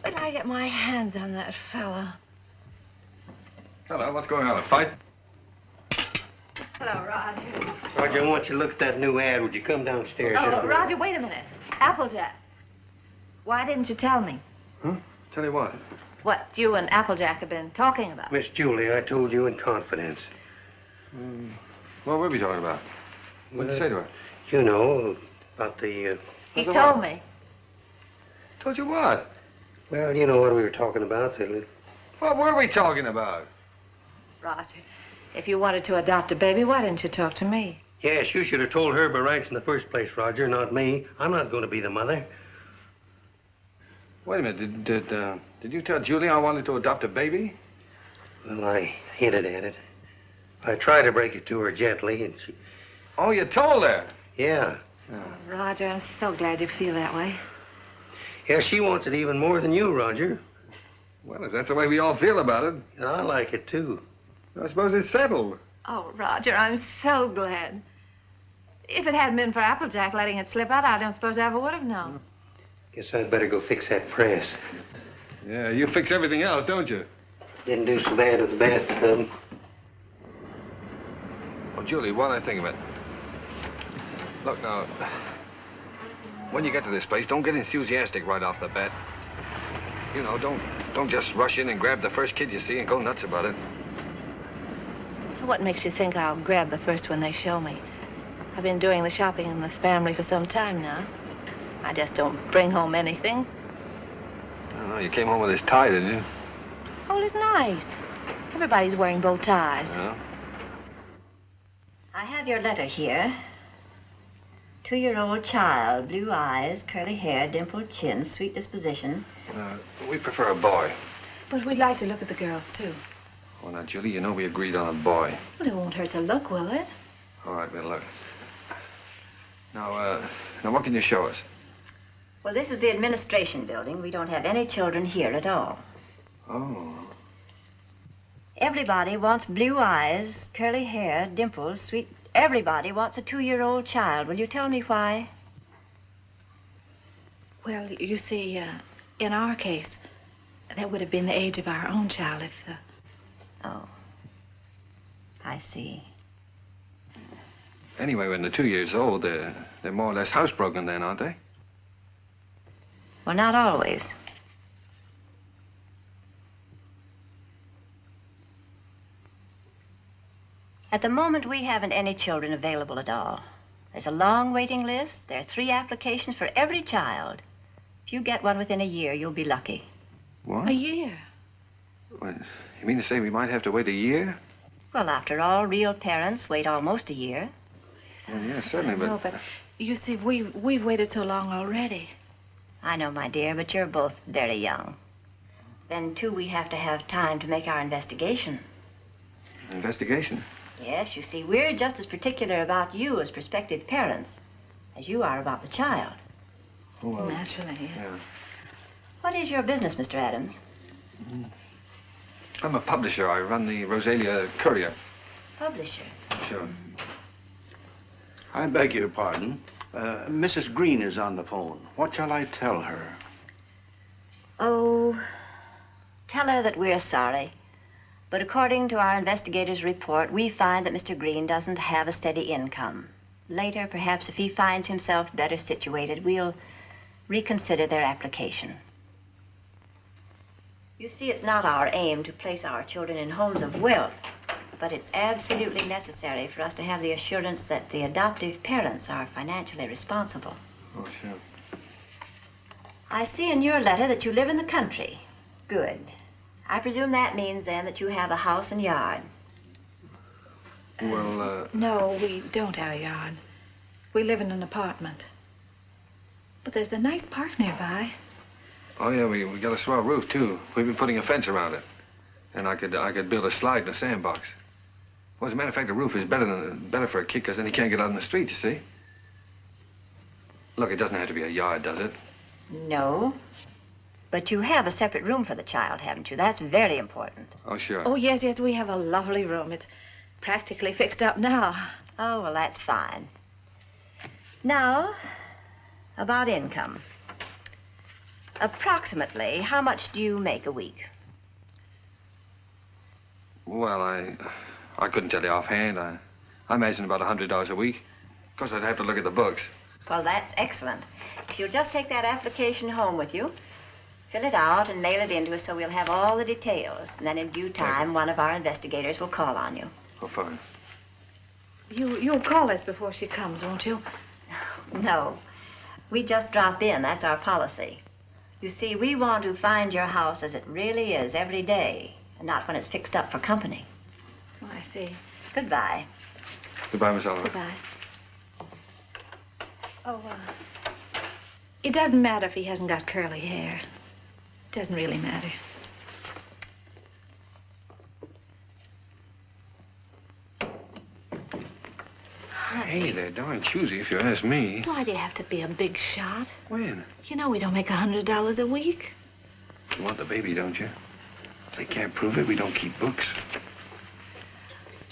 [SPEAKER 1] Wait till I get my hands on that fella.
[SPEAKER 4] Hello, what's going on? A fight?
[SPEAKER 1] Hello, Roger.
[SPEAKER 3] Roger, I want you to look at that new ad. Would you come downstairs?
[SPEAKER 1] Oh, Roger, wait a minute. Applejack. Why didn't you tell me?
[SPEAKER 4] Huh? Tell you what?
[SPEAKER 1] What you and Applejack have been talking about.
[SPEAKER 3] Miss Julie, I told you in confidence.
[SPEAKER 4] What were we talking about? What did you say to her?
[SPEAKER 3] You know, about the...
[SPEAKER 1] He told me.
[SPEAKER 4] Told you what?
[SPEAKER 3] Well, you know what we were talking about.
[SPEAKER 4] What were we talking about?
[SPEAKER 1] Roger, if you wanted to adopt a baby, why didn't you talk to me?
[SPEAKER 3] Yes, you should have told her by rights in the first place, Roger, not me. I'm not going to be the mother.
[SPEAKER 4] Wait a minute. Did you tell Julie I wanted to adopt a baby?
[SPEAKER 3] Well, I hinted at it. I tried to break it to her gently, and she...
[SPEAKER 4] Oh, you told her?
[SPEAKER 3] Yeah.
[SPEAKER 1] Oh, Roger, I'm so glad you feel that way.
[SPEAKER 3] Yeah, she wants it even more than you, Roger.
[SPEAKER 4] Well, if that's the way we all feel about it.
[SPEAKER 3] And I like it, too.
[SPEAKER 4] I suppose it's settled.
[SPEAKER 1] Oh, Roger, I'm so glad. If it hadn't been for Applejack letting it slip out, I don't suppose I ever would have known.
[SPEAKER 3] Guess I'd better go fix that press.
[SPEAKER 4] Yeah, you fix everything else, don't you?
[SPEAKER 3] Didn't do so bad with the bathtub.
[SPEAKER 4] Oh, Julie, while I think of it. Look, now, when you get to this place, don't get enthusiastic right off the bat. You know, don't just rush in and grab the first kid you see and go nuts about it.
[SPEAKER 1] What makes you think I'll grab the first one they show me? I've been doing the shopping in this family for some time now. I just don't bring home anything.
[SPEAKER 4] I don't know, you came home with this tie, didn't you?
[SPEAKER 1] Oh, it's nice. Everybody's wearing bow ties.
[SPEAKER 4] Yeah.
[SPEAKER 12] I have your letter here. 2-year-old child, blue eyes, curly hair, dimpled chin, sweet disposition.
[SPEAKER 4] We prefer a boy.
[SPEAKER 1] But we'd like to look at the girls, too.
[SPEAKER 4] Well, now, Julie, you know we agreed on a boy.
[SPEAKER 1] Well, it won't hurt to look, will it?
[SPEAKER 4] All right, we'll look. Now, what can you show us?
[SPEAKER 12] Well, this is the administration building. We don't have any children here at all.
[SPEAKER 4] Oh.
[SPEAKER 12] Everybody wants blue eyes, curly hair, dimples, sweet... Everybody wants a 2-year-old child. Will you tell me why?
[SPEAKER 1] Well, you see, in our case, that would have been the age of our own child if...
[SPEAKER 12] Oh. I see.
[SPEAKER 4] Anyway, when they're 2 years old, they're more or less housebroken then, aren't they?
[SPEAKER 12] Well, not always. At the moment, we haven't any children available at all. There's a long waiting list. There are 3 applications for every child. If you get one within a year, you'll be lucky.
[SPEAKER 4] What?
[SPEAKER 1] A year?
[SPEAKER 4] Well, you mean to say we might have to wait a year?
[SPEAKER 12] Well, after all, real parents wait almost a year.
[SPEAKER 4] Well, yeah, certainly,
[SPEAKER 1] No, but you see, we've waited so long already.
[SPEAKER 12] I know, my dear, but you're both very young. Then, too, we have to have time to make our investigation.
[SPEAKER 4] Investigation?
[SPEAKER 12] Yes, you see, we're just as particular about you as prospective parents as you are about the child.
[SPEAKER 4] Oh, well,
[SPEAKER 1] naturally,
[SPEAKER 4] yeah.
[SPEAKER 12] What is your business, Mr. Adams?
[SPEAKER 4] I'm a publisher. I run the Rosalia Courier.
[SPEAKER 12] Publisher?
[SPEAKER 4] Sure.
[SPEAKER 8] I beg your pardon. Mrs. Green is on the phone. What shall I tell her?
[SPEAKER 12] Oh, tell her that we're sorry. But according to our investigator's report, we find that Mr. Green doesn't have a steady income. Later, perhaps if he finds himself better situated, we'll reconsider their application. You see, it's not our aim to place our children in homes of wealth, but it's absolutely necessary for us to have the assurance that the adoptive parents are financially responsible.
[SPEAKER 4] Oh, sure.
[SPEAKER 12] I see in your letter that you live in the country. Good. I presume that means, then, that you have a house and yard.
[SPEAKER 4] Well,
[SPEAKER 1] No, we don't have a yard. We live in an apartment. But there's a nice park nearby.
[SPEAKER 4] Oh, yeah, we got a swell roof, too. We've been putting a fence around it. And I could build a slide in a sandbox. Well, as a matter of fact, the roof is better for a kid, because then he can't get out in the street, you see? Look, it doesn't have to be a yard, does it?
[SPEAKER 12] No. But you have a separate room for the child, haven't you? That's very important.
[SPEAKER 4] Oh, sure.
[SPEAKER 1] Oh, yes, yes, we have a lovely room. It's practically fixed up now.
[SPEAKER 12] Oh, well, that's fine. Now, about income. Approximately, how much do you make a week?
[SPEAKER 4] Well, I couldn't tell you offhand. I imagine about $100 a week. Of course, I'd have to look at the books.
[SPEAKER 12] Well, that's excellent. If you'll just take that application home with you, fill it out and mail it in to us so we'll have all the details. And then in due time, one of our investigators will call on you.
[SPEAKER 4] Oh, fine.
[SPEAKER 1] You'll call us before she comes, won't you?
[SPEAKER 12] No. We just drop in. That's our policy. You see, we want to find your house as it really is every day, and not when it's fixed up for company.
[SPEAKER 1] Oh, I see.
[SPEAKER 12] Goodbye.
[SPEAKER 4] Goodbye, Miss Oliver.
[SPEAKER 1] Goodbye. Oh, it doesn't matter if he hasn't got curly hair. It doesn't really matter.
[SPEAKER 4] Hey, they're darn choosy, if you ask me.
[SPEAKER 1] Why do you have to be a big shot?
[SPEAKER 4] When?
[SPEAKER 1] You know we don't make $100 a week.
[SPEAKER 4] You want the baby, don't you? If they can't prove it, we don't keep books.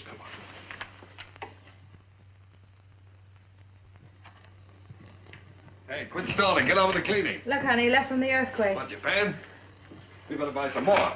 [SPEAKER 4] Come on. Hey, quit stalling. Get on with the cleaning.
[SPEAKER 1] Look, honey, left from the earthquake.
[SPEAKER 4] What, Japan? We better buy some more.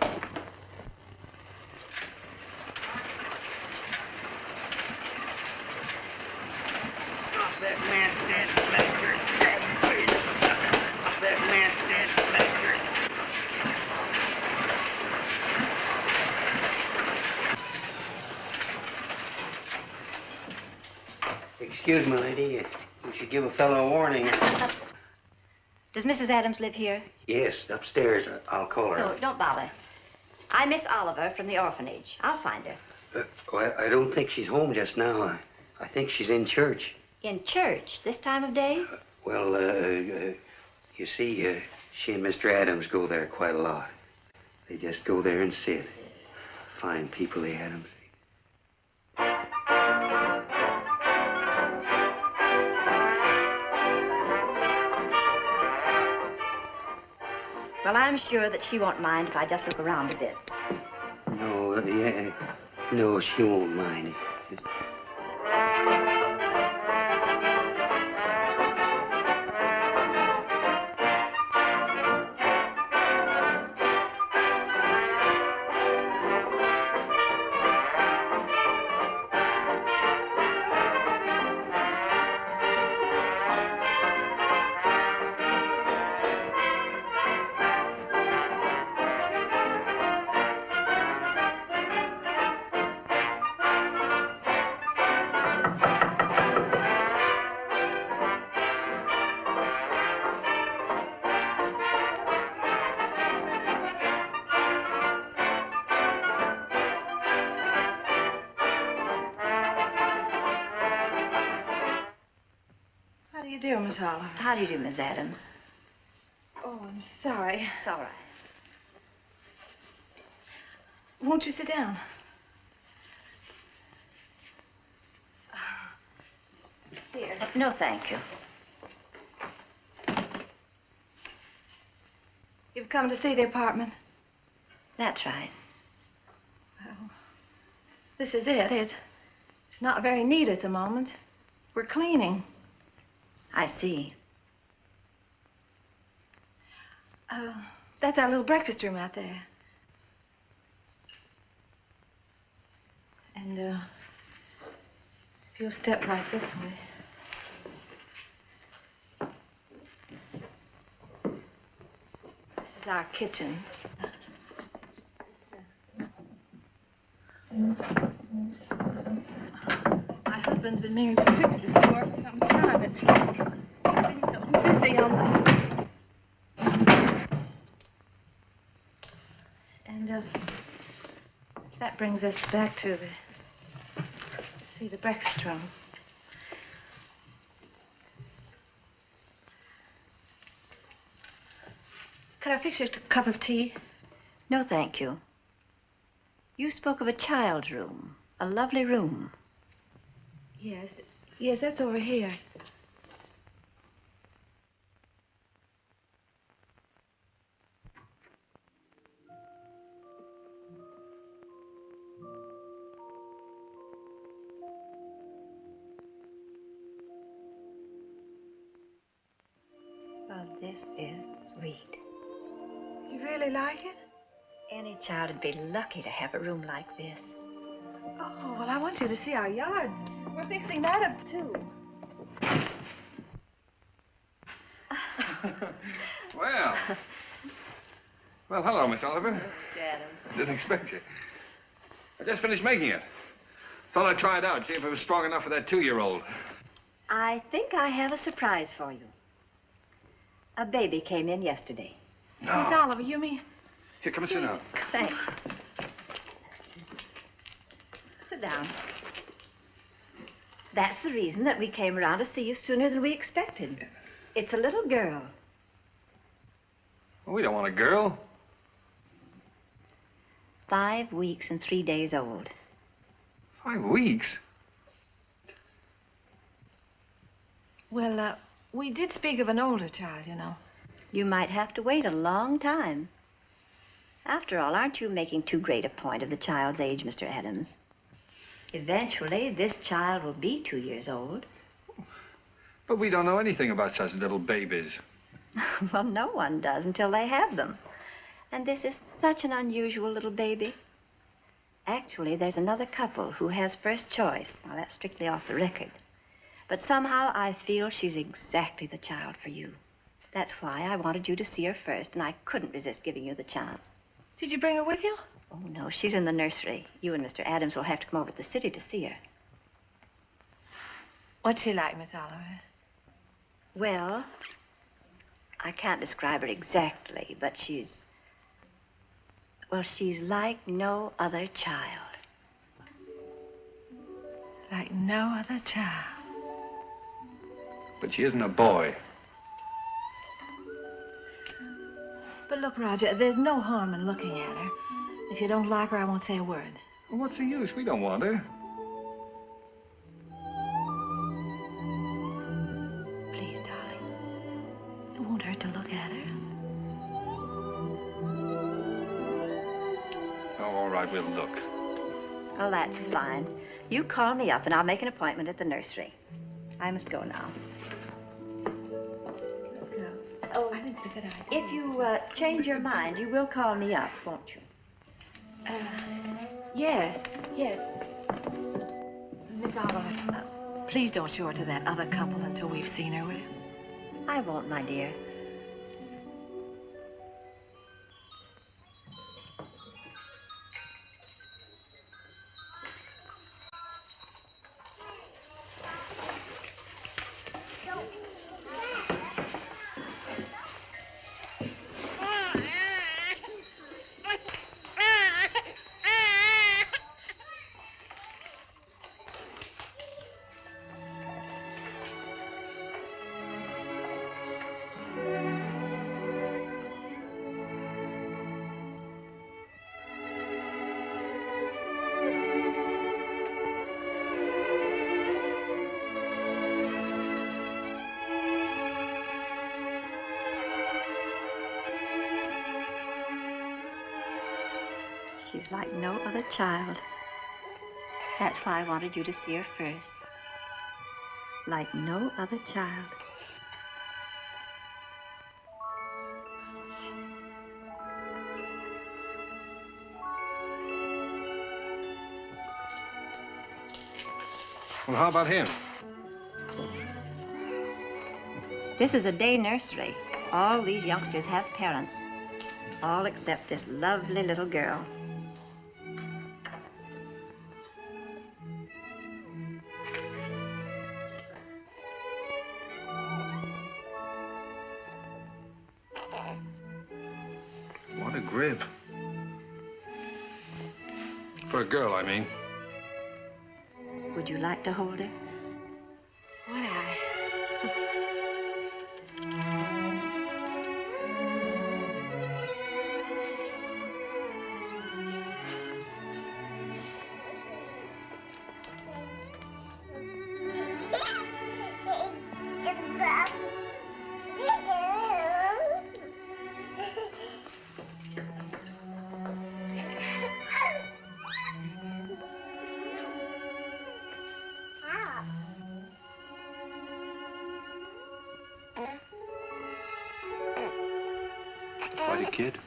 [SPEAKER 3] Excuse me, lady. You should give a fellow a warning.
[SPEAKER 12] Does Mrs. Adams live here?
[SPEAKER 3] Yes, upstairs. I'll call her.
[SPEAKER 12] No, don't bother. I'm Miss Oliver from the orphanage. I'll find her.
[SPEAKER 3] Well, I don't think she's home just now. I think she's in church.
[SPEAKER 12] In church? This time of day?
[SPEAKER 3] You see, she and Mr. Adams go there quite a lot. They just go there and sit. Fine people, the Adams.
[SPEAKER 12] Well, I'm sure that she won't mind if I just look around a bit.
[SPEAKER 3] No, she won't mind.
[SPEAKER 1] Miss Oliver.
[SPEAKER 12] How do you do, Miss Adams?
[SPEAKER 1] Oh, I'm sorry.
[SPEAKER 12] It's all right.
[SPEAKER 1] Won't you sit down? Here.
[SPEAKER 12] No, thank you.
[SPEAKER 1] You've come to see the apartment?
[SPEAKER 12] That's right.
[SPEAKER 1] Well, this is it. It's not very neat at the moment. We're cleaning.
[SPEAKER 12] I see.
[SPEAKER 1] That's our little breakfast room out there. And, if you'll step right this way. This is our kitchen. My husband's been meaning to fix this door for some time, but he's been so busy on the... And, that brings us back to the breakfast room. Could I fix you a cup of tea?
[SPEAKER 12] No, thank you. You spoke of a child's room, a lovely room.
[SPEAKER 1] Yes, that's over here.
[SPEAKER 12] Oh, this is sweet.
[SPEAKER 1] You really like it?
[SPEAKER 12] Any child would be lucky to have a room like this.
[SPEAKER 1] Oh, well, I want you to see our yard. We're fixing that up, too.
[SPEAKER 4] Well, hello, Miss Oliver.
[SPEAKER 12] Mr. Adams.
[SPEAKER 4] Didn't expect you. I just finished making it. Thought I'd try it out, see if it was strong enough for that 2-year-old.
[SPEAKER 12] I think I have a surprise for you. A baby came in yesterday.
[SPEAKER 4] No.
[SPEAKER 1] Miss Oliver, you mean?
[SPEAKER 4] Here, come and sit down.
[SPEAKER 12] Thanks. Sit down. That's the reason that we came around to see you sooner than we expected. It's a little girl.
[SPEAKER 4] Well, we don't want a girl.
[SPEAKER 12] 5 weeks and 3 days old.
[SPEAKER 4] 5 weeks?
[SPEAKER 1] Well, we did speak of an older child, you know.
[SPEAKER 12] You might have to wait a long time. After all, aren't you making too great a point of the child's age, Mr. Adams? Eventually, this child will be 2 years old.
[SPEAKER 4] But we don't know anything about such little babies.
[SPEAKER 12] Well, no one does until they have them. And this is such an unusual little baby. Actually, there's another couple who has first choice. Now, that's strictly off the record. But somehow I feel she's exactly the child for you. That's why I wanted you to see her first, and I couldn't resist giving you the chance.
[SPEAKER 1] Did you bring her with you?
[SPEAKER 12] Oh, no, she's in the nursery. You and Mr. Adams will have to come over to the city to see her.
[SPEAKER 1] What's she like, Miss Oliver?
[SPEAKER 12] Well, I can't describe her exactly, but she's like no other child.
[SPEAKER 1] Like no other child.
[SPEAKER 4] But she isn't a boy.
[SPEAKER 1] But look, Roger, there's no harm in looking at her. If you don't like her, I won't say a word.
[SPEAKER 4] Well, what's the use? We don't want her.
[SPEAKER 1] Please, darling. It won't hurt to look at her.
[SPEAKER 4] Oh, all right, we'll look.
[SPEAKER 12] Oh, that's fine. You call me up, and I'll make an appointment at the nursery. I must go now.
[SPEAKER 1] Oh, I think it's a good idea.
[SPEAKER 12] If you change your mind, you will call me up, won't you?
[SPEAKER 1] Yes. Miss Oliver, please don't show her to that other couple until we've seen her, will you?
[SPEAKER 12] I won't, my dear. She's like no other child. That's why I wanted you to see her first. Like no other child.
[SPEAKER 4] Well, how about him?
[SPEAKER 12] This is a day nursery. All these youngsters have parents. All except this lovely little girl.
[SPEAKER 4] What a grip. For a girl, I mean.
[SPEAKER 12] Would you like to hold her?
[SPEAKER 1] Would I?
[SPEAKER 3] kid.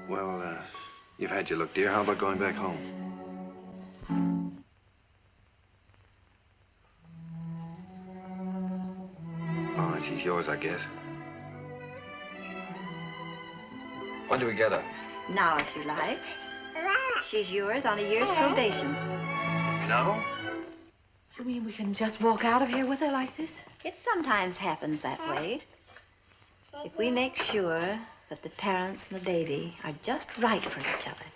[SPEAKER 4] Well, you've had your look, dear. How about going back home? Oh, and she's yours, I guess. When do we get her?
[SPEAKER 12] Now, if you like. She's yours on a year's probation.
[SPEAKER 4] No?
[SPEAKER 1] You mean we can just walk out of here with her like this?
[SPEAKER 12] It sometimes happens that way. If we make sure that the parents and the baby are just right for each other.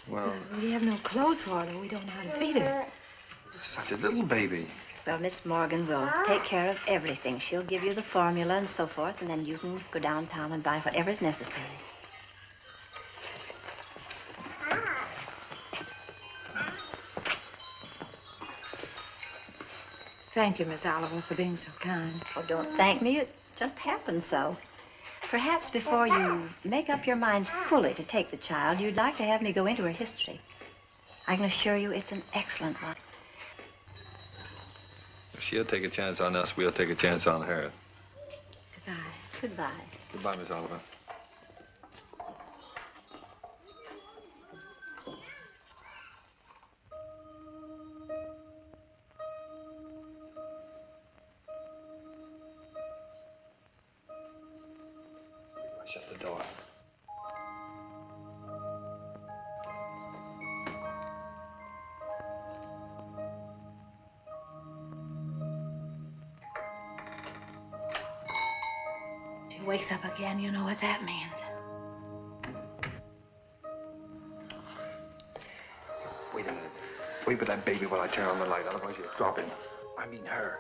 [SPEAKER 4] Well,
[SPEAKER 1] We have no clothes for her, though. We don't know how to feed her.
[SPEAKER 4] such a little baby.
[SPEAKER 12] Well, Miss Morgan will take care of everything. She'll give you the formula and so forth, and then you can go downtown and buy whatever's necessary.
[SPEAKER 1] Thank you, Miss Oliver, for being so kind.
[SPEAKER 12] Oh, don't thank me. It just happened so. Perhaps before you make up your minds fully to take the child, you'd like to have me go into her history. I can assure you it's an excellent one.
[SPEAKER 4] If she'll take a chance on us, we'll take a chance on her.
[SPEAKER 12] Goodbye. Goodbye.
[SPEAKER 4] Goodbye, Miss Oliver. Shut the door.
[SPEAKER 1] She wakes up again, you know what that means.
[SPEAKER 4] Wait a minute. Wait with that baby while I turn on the light, otherwise you'll drop him. I mean her.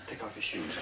[SPEAKER 4] Take off your shoes.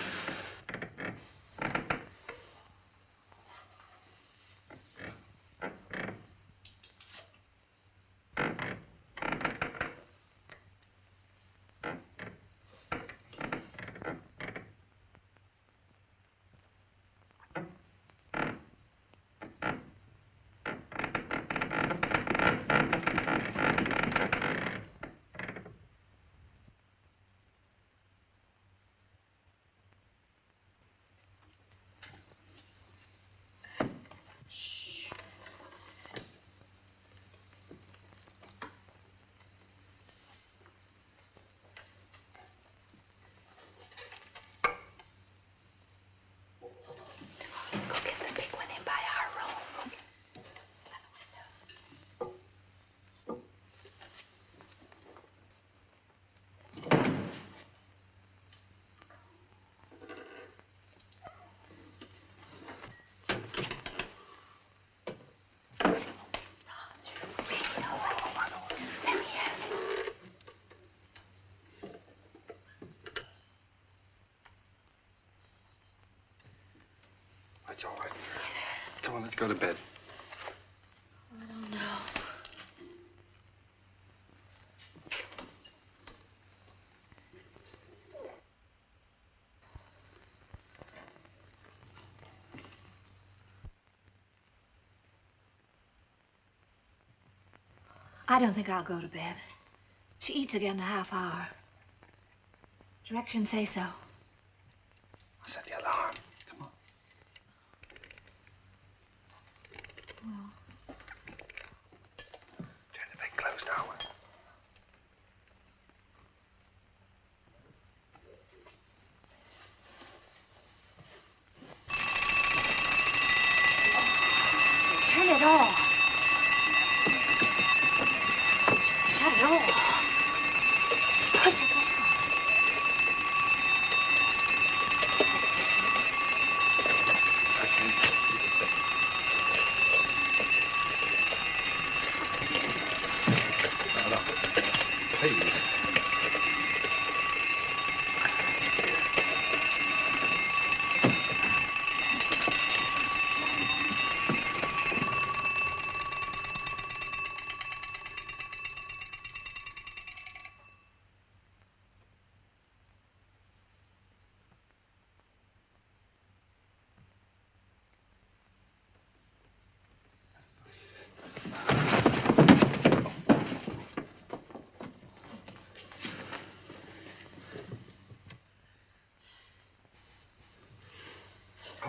[SPEAKER 4] That's all right. Come on, let's go to bed.
[SPEAKER 1] I don't know. I don't think I'll go to bed. She eats again in a half hour. Directions say so.
[SPEAKER 4] I'll set the alarm. Come on.
[SPEAKER 1] Well,
[SPEAKER 4] Turn the big close now.
[SPEAKER 1] turn it off. Shut it off. Push it down.
[SPEAKER 4] Please.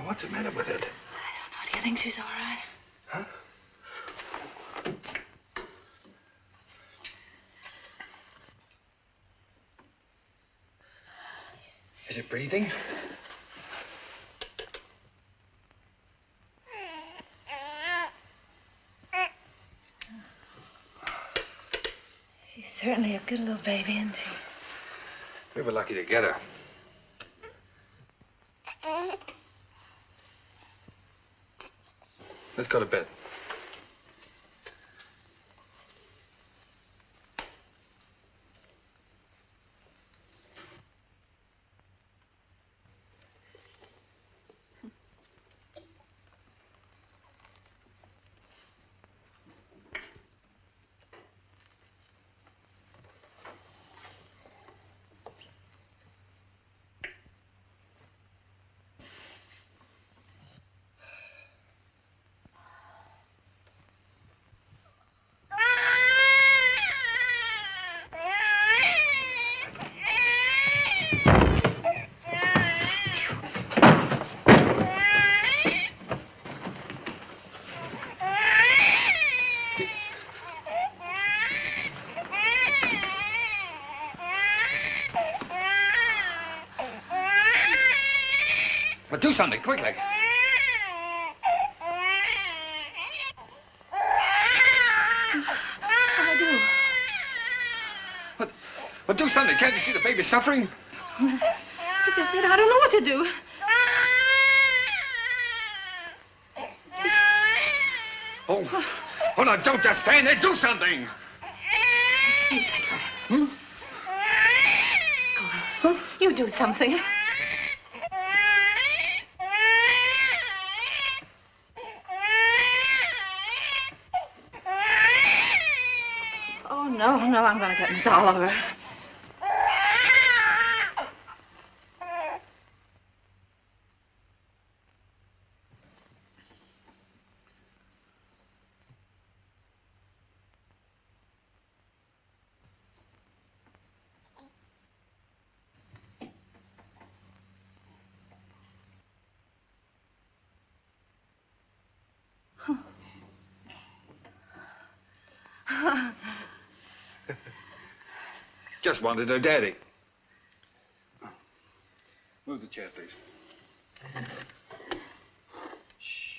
[SPEAKER 4] What's the matter with it?
[SPEAKER 1] I don't know. Do you think she's all right?
[SPEAKER 4] Huh? Is it breathing?
[SPEAKER 1] She's certainly a good little baby, isn't she?
[SPEAKER 4] We were lucky to get her. Let's go to bed. But do something, quickly.
[SPEAKER 1] I do.
[SPEAKER 4] But do something. Can't you see the baby suffering?
[SPEAKER 1] I just did. I don't know what to do.
[SPEAKER 4] Oh, now, don't just stand there. Do something.
[SPEAKER 1] You take her. Go on. You do something. Oh, no, I'm gonna get Miss Oliver.
[SPEAKER 4] Just wanted her daddy. Move the chair, please. Shh.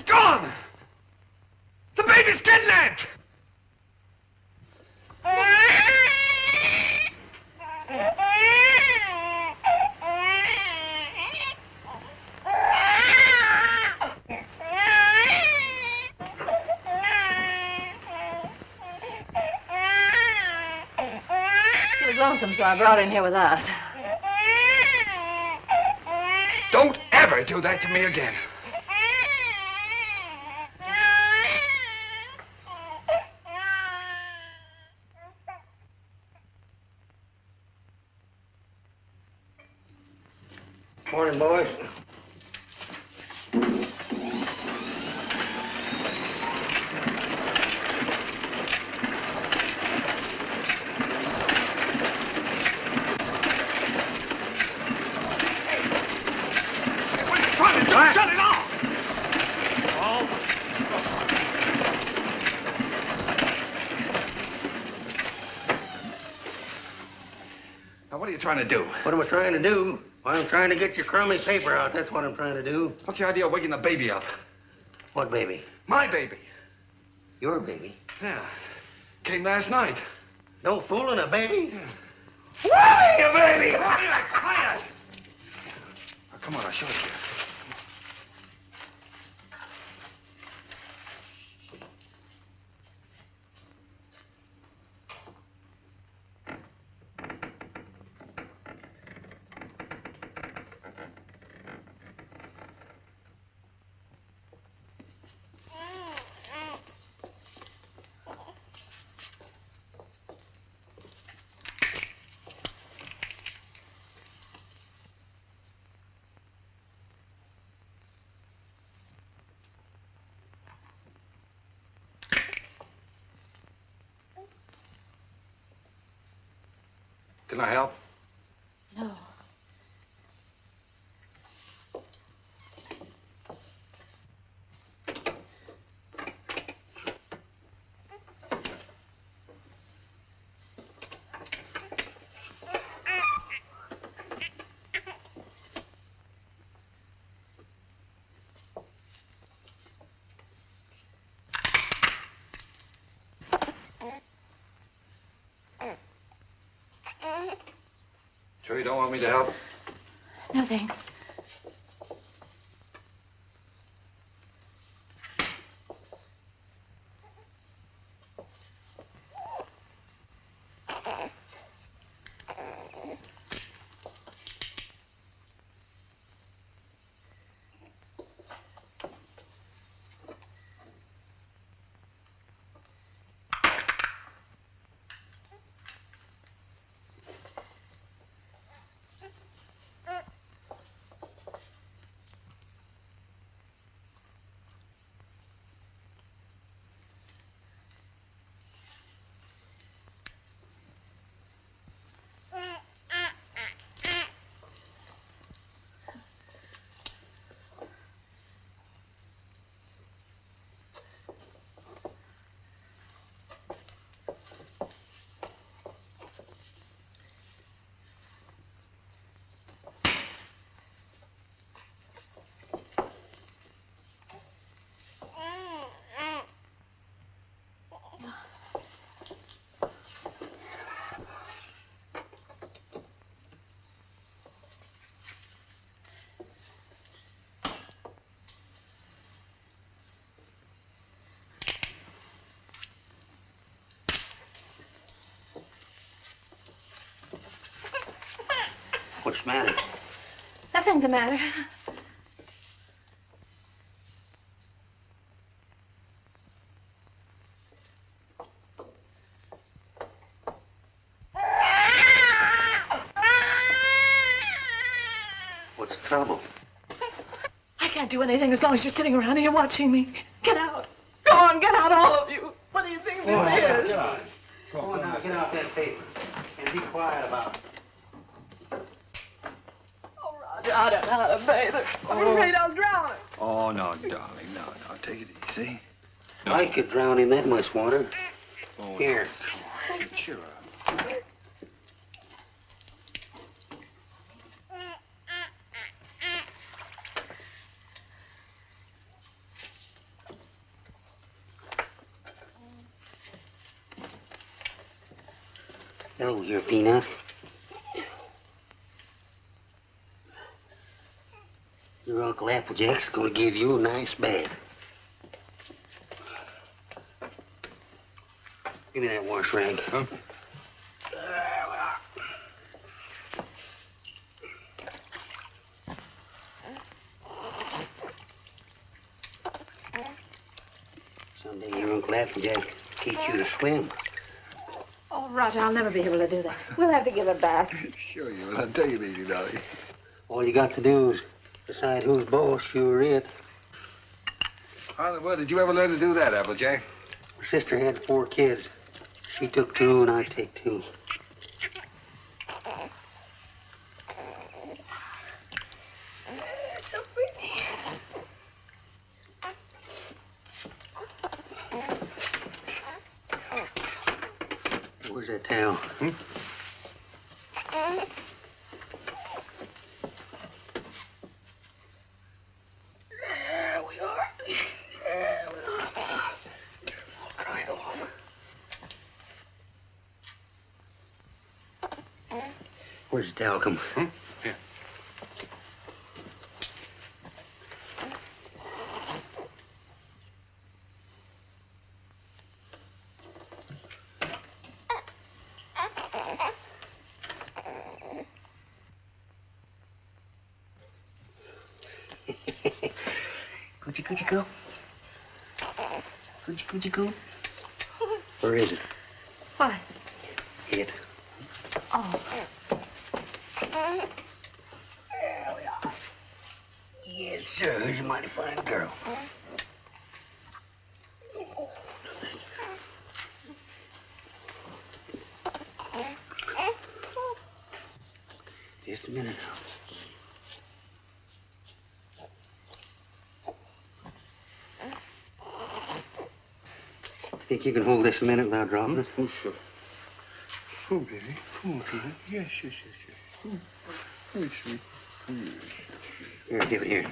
[SPEAKER 4] It's gone! The baby's kidnapped!
[SPEAKER 1] She was lonesome, so I brought her in here with us.
[SPEAKER 4] Don't ever do that to me again.
[SPEAKER 3] Morning, boys.
[SPEAKER 4] Shut it off! Now, what are you trying to do?
[SPEAKER 3] What am I trying to do? Well, I'm trying to get your crummy paper out. That's what I'm trying to do.
[SPEAKER 4] What's the idea of waking the baby up?
[SPEAKER 3] What baby?
[SPEAKER 4] My baby.
[SPEAKER 3] Your baby?
[SPEAKER 4] Yeah. Came last night.
[SPEAKER 3] No fooling a baby?
[SPEAKER 4] Yeah. What are you, baby? Quiet! Now, come on, I'll show it to you. Can I help?
[SPEAKER 1] No.
[SPEAKER 4] Sure you don't want me to help?
[SPEAKER 1] No, thanks.
[SPEAKER 3] What's the matter?
[SPEAKER 1] Nothing's the matter.
[SPEAKER 3] What's the trouble?
[SPEAKER 1] I can't do anything as long as you're sitting around here watching me. Get out. Go on, get out, all of you. What do you think this is?
[SPEAKER 3] Get out. Go on now, get out that paper. And be quiet about it.
[SPEAKER 1] I don't know how to bathe her. I'm afraid I'll drown her.
[SPEAKER 4] Oh, no, darling, no. Take it easy. No.
[SPEAKER 3] I could drown in that much water.
[SPEAKER 4] Oh,
[SPEAKER 3] Here.
[SPEAKER 4] No. Come on, cheer up.
[SPEAKER 3] Hello, your peanut. Your Uncle Applejack's gonna give you a nice bath. Give me that wash rag.
[SPEAKER 4] Huh?
[SPEAKER 3] Someday your Uncle Applejack teach you to swim.
[SPEAKER 1] Oh, Roger, I'll never be able to do that. We'll have to give her a bath.
[SPEAKER 4] Sure you will. I'll take it easy, darling.
[SPEAKER 3] All you got to do is decide who's boss, you or it.
[SPEAKER 4] How in the world did you ever learn to do that, Applejack?
[SPEAKER 3] My sister had 4 kids. She took 2 and I take 2.
[SPEAKER 1] So pretty.
[SPEAKER 3] Where's that towel?
[SPEAKER 4] Hmm?
[SPEAKER 3] There we are. There we are. I'll dry it off. Where's the towel come from?
[SPEAKER 4] Hmm? Here.
[SPEAKER 3] Coochie coochie coo. Coochie coochie coo. Where is it?
[SPEAKER 1] What?
[SPEAKER 3] It.
[SPEAKER 1] Oh.
[SPEAKER 3] There we are. Yes, sir. Who's a mighty fine girl. Just a minute now. Think you can hold this a minute without dropping it?
[SPEAKER 8] Oh, sure. Oh, baby. Come on, baby. Yes, yes, yes, yes. Oh, sweet.
[SPEAKER 3] Here, give it here.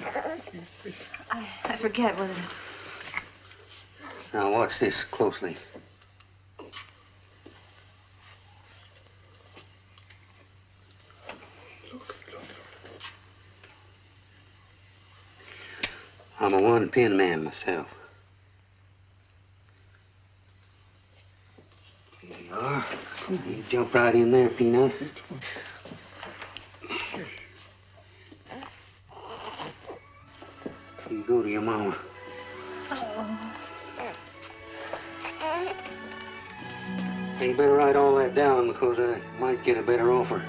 [SPEAKER 1] I forget whether...
[SPEAKER 3] Now, watch this closely. I'm a one-pin man myself. Here you are. You jump right in there, Peanut. You go to your mama. Hey, you better write all that down because I might get a better offer.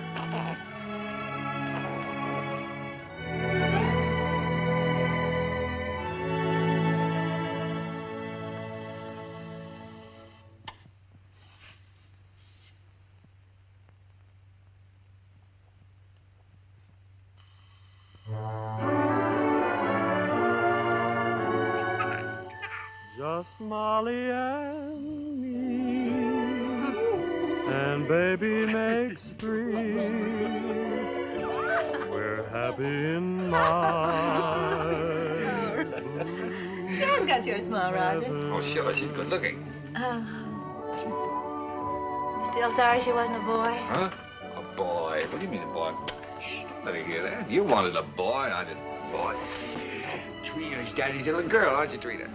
[SPEAKER 2] Just Molly and me, and baby makes 3. We're happy in my blue.
[SPEAKER 1] She has got your smile, Roger.
[SPEAKER 4] Oh, sure. She's good looking.
[SPEAKER 1] Still sorry she wasn't a boy?
[SPEAKER 4] Huh? A boy? What do you mean a boy? Shh, let her hear that. You wanted a boy. I didn't. Boy. Trina's daddy's little girl, aren't you, Trina?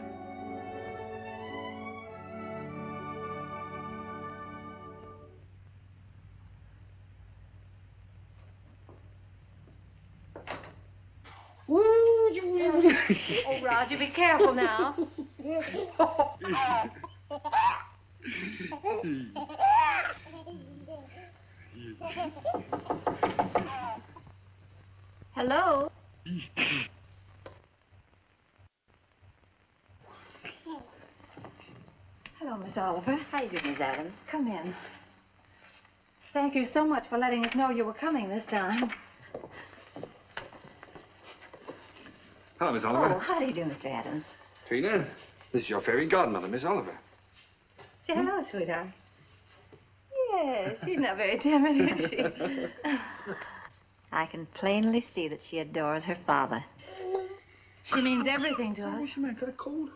[SPEAKER 1] Oh, Roger, be careful now. Hello? Hello, Miss Oliver.
[SPEAKER 12] How you doing, Miss Adams?
[SPEAKER 1] Come in. Thank you so much for letting us know you were coming this time.
[SPEAKER 4] Hello, Miss Oliver.
[SPEAKER 12] Oh, how do you do, Mr. Adams?
[SPEAKER 4] Trina, this is your fairy godmother, Miss Oliver.
[SPEAKER 1] Say hello, sweetheart. Yes, she's not very timid, is she?
[SPEAKER 12] I can plainly see that she adores her father.
[SPEAKER 1] She means everything to us.
[SPEAKER 8] What's the matter? Got a cold?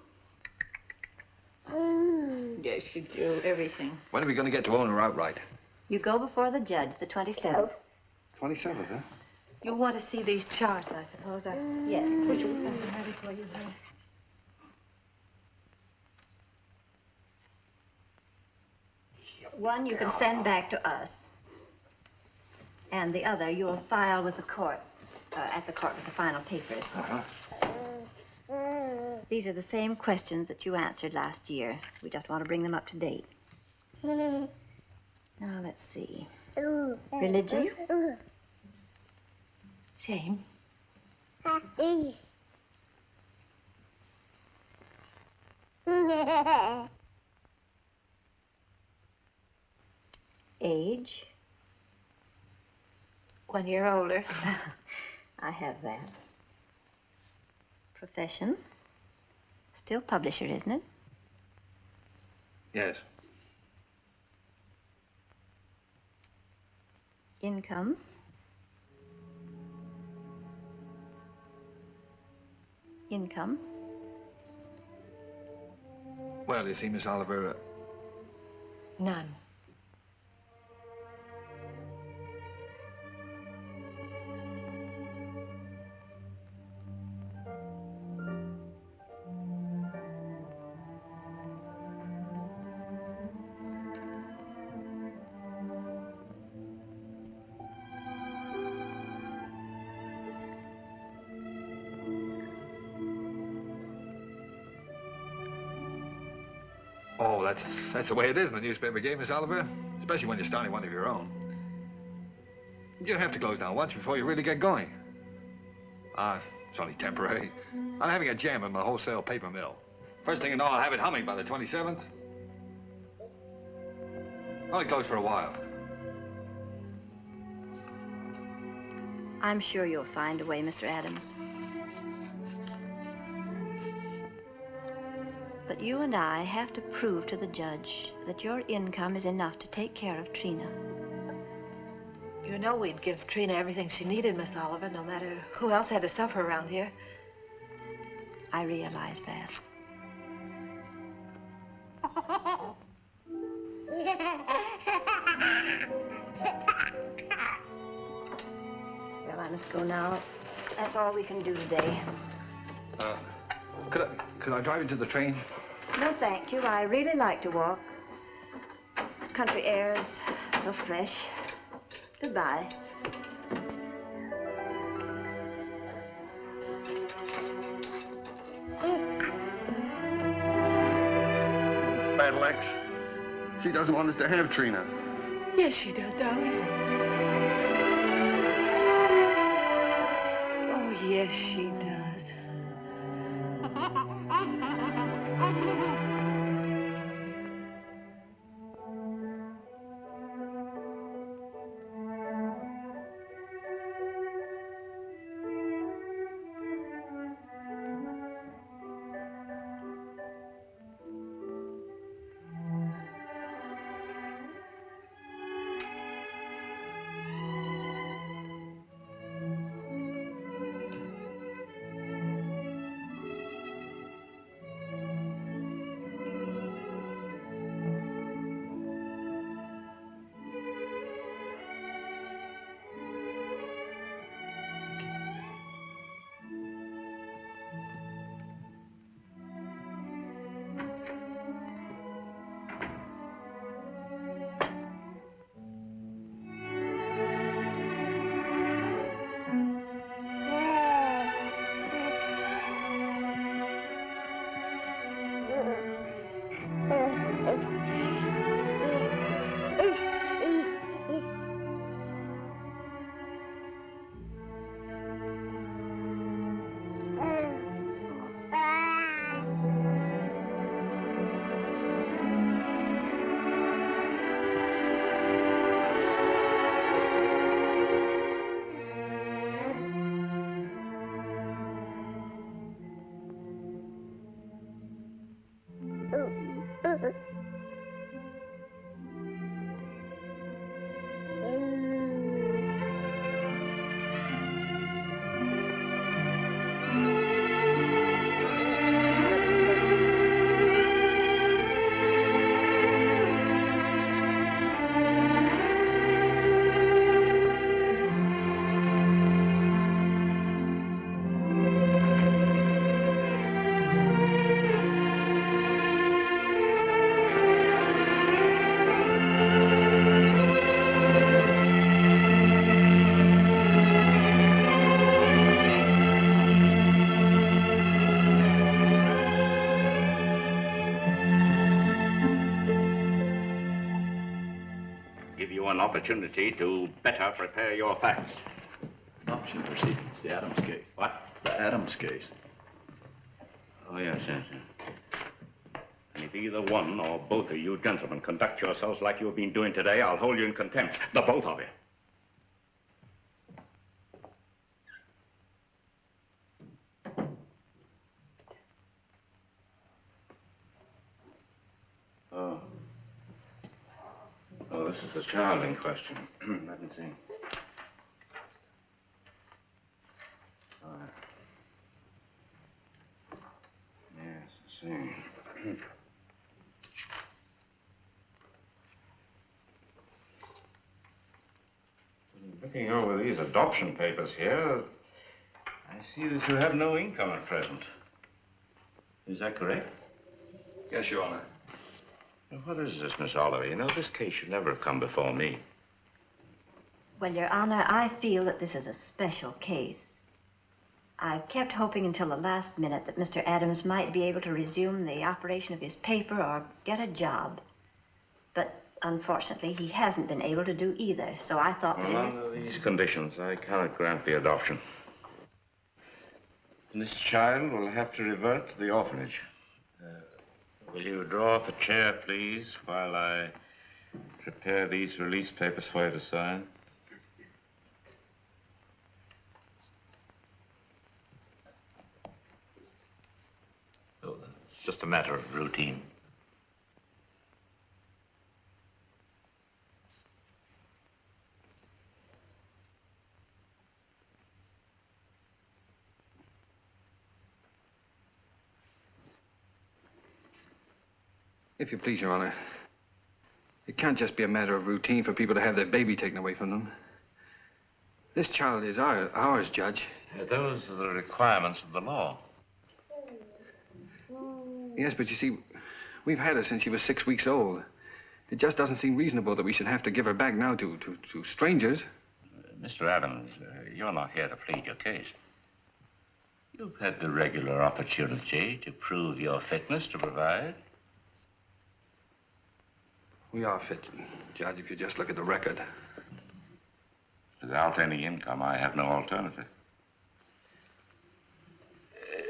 [SPEAKER 1] Yes, you do. Everything.
[SPEAKER 4] When are we going to get to own her outright?
[SPEAKER 12] You go before the judge, the 27th.
[SPEAKER 4] 27th, huh?
[SPEAKER 1] You'll want to see these charts, I suppose.
[SPEAKER 12] Yes,
[SPEAKER 1] Put
[SPEAKER 12] please.
[SPEAKER 1] your stuff ready for you, honey.
[SPEAKER 12] One you can send back to us. And the other you'll file with the court, at the court with the final papers.
[SPEAKER 4] Uh-huh.
[SPEAKER 12] These are the same questions that you answered last year. We just want to bring them up to date. Now, let's see. Religion?
[SPEAKER 1] Same.
[SPEAKER 12] Age?
[SPEAKER 1] 1 year older.
[SPEAKER 12] I have that. Profession? Still publisher, isn't it?
[SPEAKER 4] Yes.
[SPEAKER 12] Income? Income?
[SPEAKER 4] Well, you see, Miss Oliver,
[SPEAKER 1] None.
[SPEAKER 4] oh, that's the way it is in the newspaper game, Miss Oliver. Especially when you're starting one of your own. You have to close down once before you really get going. It's only temporary. I'm having a jam in my wholesale paper mill. First thing you know, I'll have it humming by the 27th. Only closed for a while.
[SPEAKER 12] I'm sure you'll find a way, Mr. Adams. But you and I have to prove to the judge that your income is enough to take care of Trina.
[SPEAKER 1] You know we'd give Trina everything she needed, Miss Oliver, no matter who else had to suffer around here.
[SPEAKER 12] I realize that. Well, I must go now. That's all we can do today.
[SPEAKER 4] Could I drive you to the train?
[SPEAKER 12] No, thank you. I really like to walk. This country air is so fresh. Goodbye.
[SPEAKER 13] Battle Axe. She doesn't want us to have Trina.
[SPEAKER 1] Yes, she does, darling. Oh, yes, she does.
[SPEAKER 14] you an opportunity to better prepare your facts.
[SPEAKER 15] Adoption proceedings, the Adams case.
[SPEAKER 14] What?
[SPEAKER 15] The Adams case.
[SPEAKER 14] Oh, yes, yes. And if either one or both of you gentlemen conduct yourselves like you've been doing today, I'll hold you in contempt. The both of you. Oh, this is the child in question. Let me see. Yes, I see. Looking over these adoption papers here, I see that you have no income at present. Is that correct?
[SPEAKER 4] Yes, Your Honor.
[SPEAKER 14] Now, what is this, Miss Oliver? You know, this case should never have come before me.
[SPEAKER 12] Well, Your Honor, I feel that this is a special case. I kept hoping until the last minute that Mr. Adams might be able to resume the operation of his paper or get a job. But unfortunately, he hasn't been able to do either, so I thought that
[SPEAKER 14] Under these conditions, I cannot grant the adoption. And this child will have to revert to the orphanage. Will you draw up a chair, please, while I prepare these release papers for you to sign? Oh, it's just a matter of routine.
[SPEAKER 4] If you please, Your Honor, it can't just be a matter of routine for people to have their baby taken away from them. This child is ours, Judge.
[SPEAKER 14] Those are the requirements of the law.
[SPEAKER 4] Yes, but you see, we've had her since she was 6 weeks old. It just doesn't seem reasonable that we should have to give her back now to strangers.
[SPEAKER 14] Mr. Adams, you're not here to plead your case. You've had the regular opportunity to prove your fitness to provide.
[SPEAKER 4] We are fit, Judge, if you just look at the record.
[SPEAKER 14] Without any income, I have no alternative.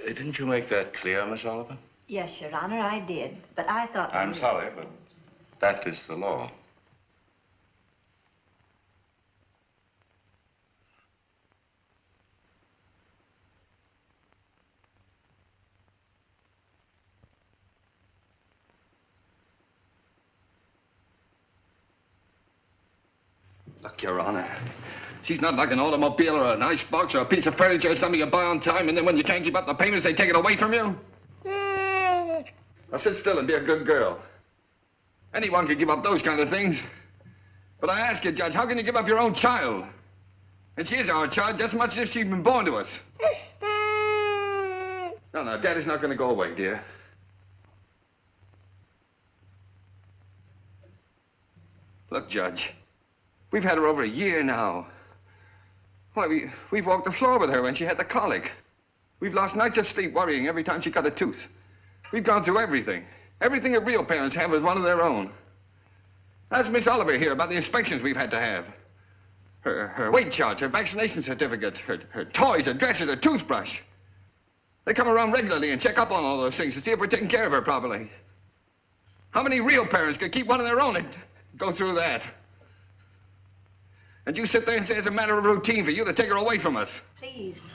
[SPEAKER 14] Didn't you make that clear, Miss Oliver?
[SPEAKER 12] Yes, Your Honor, I did. But I thought...
[SPEAKER 14] I'm sorry, but that is the law.
[SPEAKER 4] Look, Your Honor, she's not like an automobile or an icebox or a piece of furniture or something you buy on time, and then when you can't keep up the payments, they take it away from you. Now sit still and be a good girl. Anyone can give up those kind of things. But I ask you, Judge, how can you give up your own child? And she is our child just as much as if she'd been born to us. No, Daddy's not going to go away, dear. Look, Judge, we've had her over a year now. Why, we've walked the floor with her when she had the colic. We've lost nights of sleep worrying every time she cut a tooth. We've gone through everything. Everything that real parents have with one of their own. Ask Miss Oliver here about the inspections we've had to have. Her weight charts, her vaccination certificates, her toys, her dresser, her toothbrush. They come around regularly and check up on all those things to see if we're taking care of her properly. How many real parents could keep one of their own and go through that? And you sit there and say it's a matter of routine for you to take her away from us.
[SPEAKER 12] Please,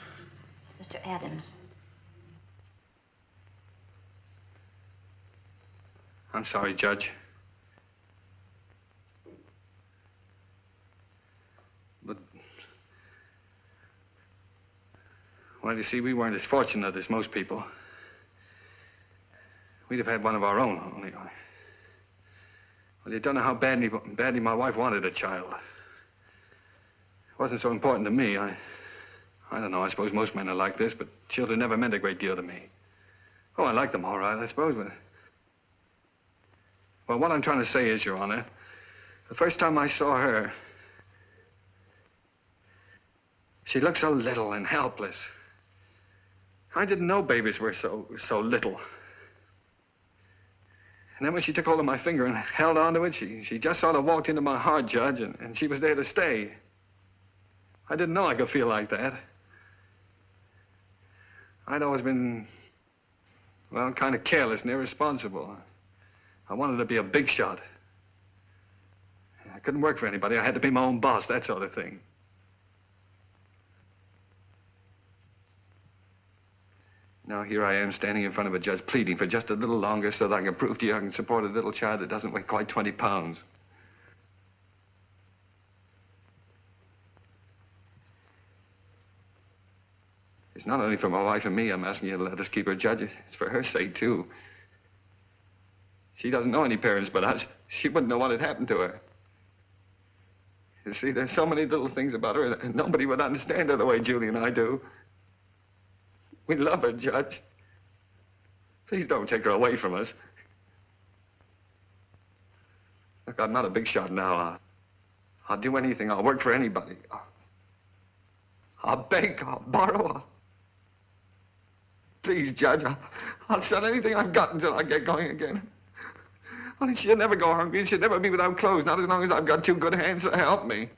[SPEAKER 12] Mr. Adams.
[SPEAKER 4] I'm sorry, Judge. But, well, you see, we weren't as fortunate as most people. We'd have had one of our own, only. Well, you don't know how badly my wife wanted a child. It wasn't so important to me. I don't know, I suppose most men are like this, but children never meant a great deal to me. Oh, I like them all right, I suppose, but... Well, what I'm trying to say is, Your Honor, the first time I saw her, she looked so little and helpless. I didn't know babies were so little. And then when she took hold of my finger and held onto it, she just sort of walked into my heart, Judge, and she was there to stay. I didn't know I could feel like that. I'd always been, well, kind of careless and irresponsible. I wanted to be a big shot. I couldn't work for anybody. I had to be my own boss, that sort of thing. Now here I am standing in front of a judge pleading for just a little longer so that I can prove to you I can support a little child that doesn't weigh quite 20 pounds. It's not only for my wife and me I'm asking you to let us keep her, Judge. It's for her sake, too. She doesn't know any parents but us. She wouldn't know what had happened to her. You see, there's so many little things about her and nobody would understand her the way Julie and I do. We love her, Judge. Please don't take her away from us. Look, I'm not a big shot now. I'll do anything. I'll work for anybody. I'll beg, I'll borrow. Please, Judge, I'll sell anything I've got until I get going again. Only she'll never go hungry and she'll never be without clothes, not as long as I've got two good hands to help me.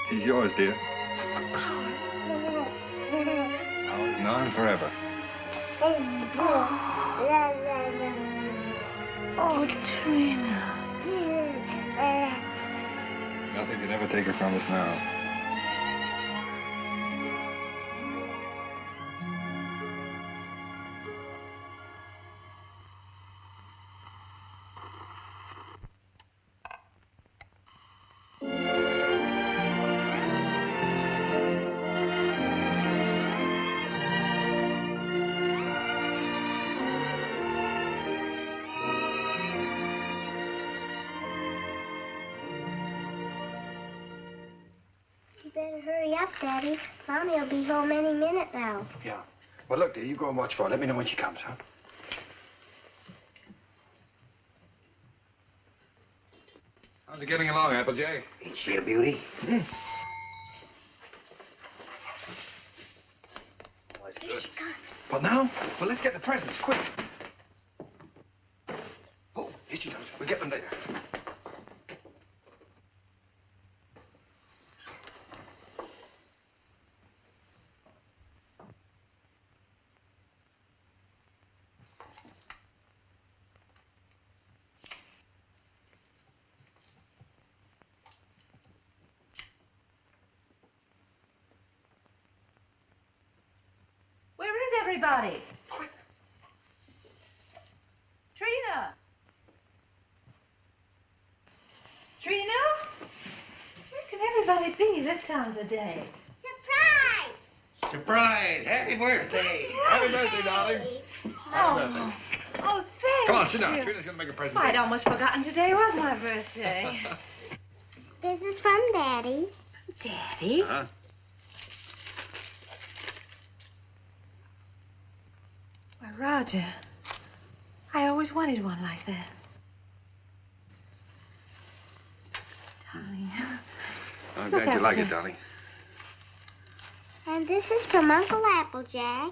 [SPEAKER 4] He's yours, dear. Ours now and forever.
[SPEAKER 1] Oh, Trina.
[SPEAKER 4] Nothing can ever take her from us now.
[SPEAKER 9] Hurry up, Daddy. Mommy will be home any minute now.
[SPEAKER 11] Yeah. Well, look, dear, you go and watch for her. Let me know when she comes, huh?
[SPEAKER 4] How's it getting along, Applejay?
[SPEAKER 3] Ain't she a beauty?
[SPEAKER 9] Here she comes.
[SPEAKER 11] Well, now? Well, let's get the presents, quick. Oh, here she comes. We'll get them later.
[SPEAKER 1] Everybody. Trina. Trina? Where can everybody be this time of the day?
[SPEAKER 9] Surprise!
[SPEAKER 3] Surprise! Happy birthday!
[SPEAKER 4] Happy birthday, darling. Happy birthday.
[SPEAKER 1] Oh, thank
[SPEAKER 4] Come on, sit
[SPEAKER 1] you.
[SPEAKER 4] down. Trina's gonna make a present.
[SPEAKER 1] I'd almost forgotten today was my birthday.
[SPEAKER 9] This is from Daddy.
[SPEAKER 1] Daddy?
[SPEAKER 4] Uh-huh.
[SPEAKER 1] Why, Roger, I always wanted one like that. Darling.
[SPEAKER 4] I'm
[SPEAKER 1] Look
[SPEAKER 4] glad you like
[SPEAKER 1] after-
[SPEAKER 4] it, darling.
[SPEAKER 9] And this is from Uncle Applejack.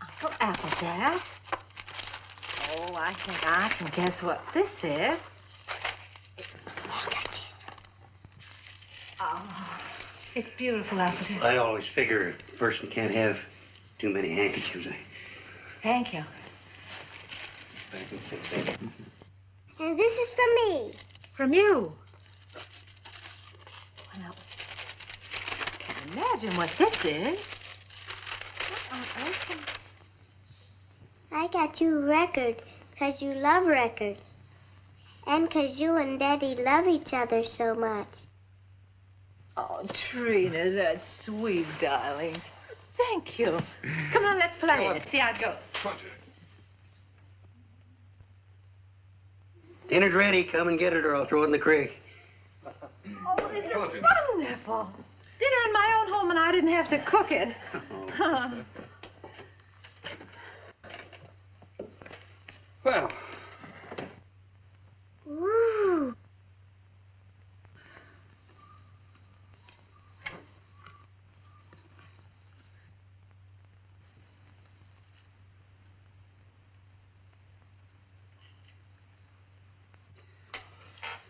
[SPEAKER 1] Uncle Applejack? Oh, I think I can guess what this is. Oh, it's beautiful, Applejack.
[SPEAKER 3] I always figure a person can't have too many handkerchiefs.
[SPEAKER 1] Thank you.
[SPEAKER 9] And this is from me.
[SPEAKER 1] From you? Well, I can't imagine what this is.
[SPEAKER 9] I got you a record because you love records. And because you and Daddy love each other so much.
[SPEAKER 1] Oh, Trina, that's sweet, darling. Thank you. Come on, let's play it. See how it goes.
[SPEAKER 3] Dinner's ready. Come and get it or I'll throw it in the creek.
[SPEAKER 1] Oh, is it wonderful? Dinner in my own home and I didn't have to cook it.
[SPEAKER 4] Well.
[SPEAKER 9] Woo.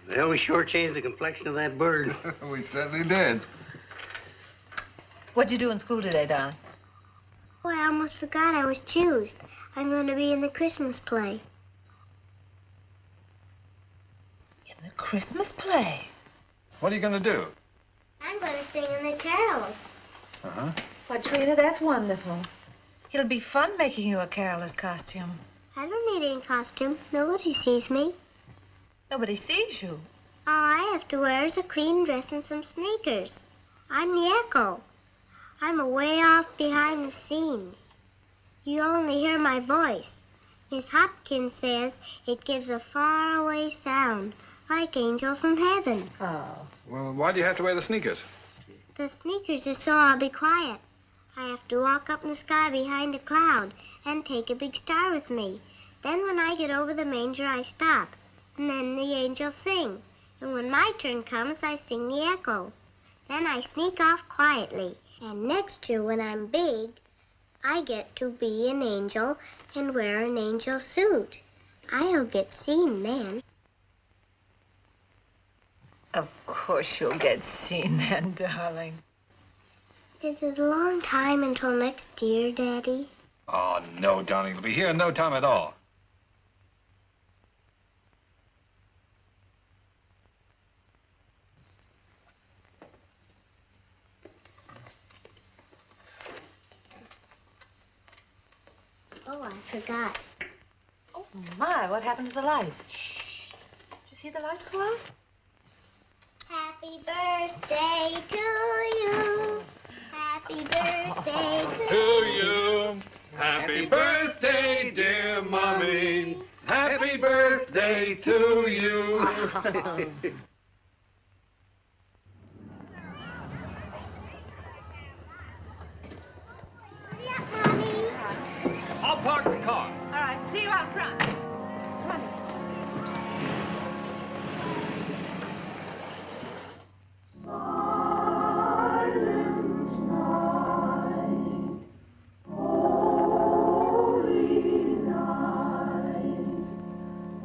[SPEAKER 3] Well, we sure changed the complexion of that bird.
[SPEAKER 4] We certainly did.
[SPEAKER 1] What'd you do in school today, darling?
[SPEAKER 9] Oh, I almost forgot I was choosed. I'm going to be in the Christmas play.
[SPEAKER 1] In the Christmas play?
[SPEAKER 4] What are you going to do?
[SPEAKER 9] I'm going to sing in the carols.
[SPEAKER 4] Uh-huh.
[SPEAKER 1] Why, Trina, that's wonderful. It'll be fun making you a caroler's costume.
[SPEAKER 9] I don't need any costume. Nobody sees me.
[SPEAKER 1] Nobody sees you.
[SPEAKER 9] All I have to wear is a clean dress and some sneakers. I'm the echo. I'm away off behind the scenes. You only hear my voice. Miss Hopkins says it gives a faraway sound, like angels in heaven.
[SPEAKER 1] Oh.
[SPEAKER 4] Well, why do you have to wear the sneakers?
[SPEAKER 9] The sneakers is so I'll be quiet. I have to walk up in the sky behind a cloud and take a big star with me. Then when I get over the manger, I stop. And then the angels sing. And when my turn comes, I sing the echo. Then I sneak off quietly. And next year, when I'm big, I get to be an angel and wear an angel suit. I'll get seen then.
[SPEAKER 1] Of course you'll get seen then, darling.
[SPEAKER 9] Is it a long time until next year, Daddy?
[SPEAKER 4] Oh, no, darling. It'll be here in no time at all.
[SPEAKER 9] Oh, I forgot.
[SPEAKER 1] Oh, my, what happened to the lights? Shh. Did you see the lights go out?
[SPEAKER 9] Happy birthday to you. Happy birthday
[SPEAKER 4] To you. Happy birthday, dear Mommy. Happy birthday to you. I'll park the car.
[SPEAKER 1] All right, see you out front. Come on.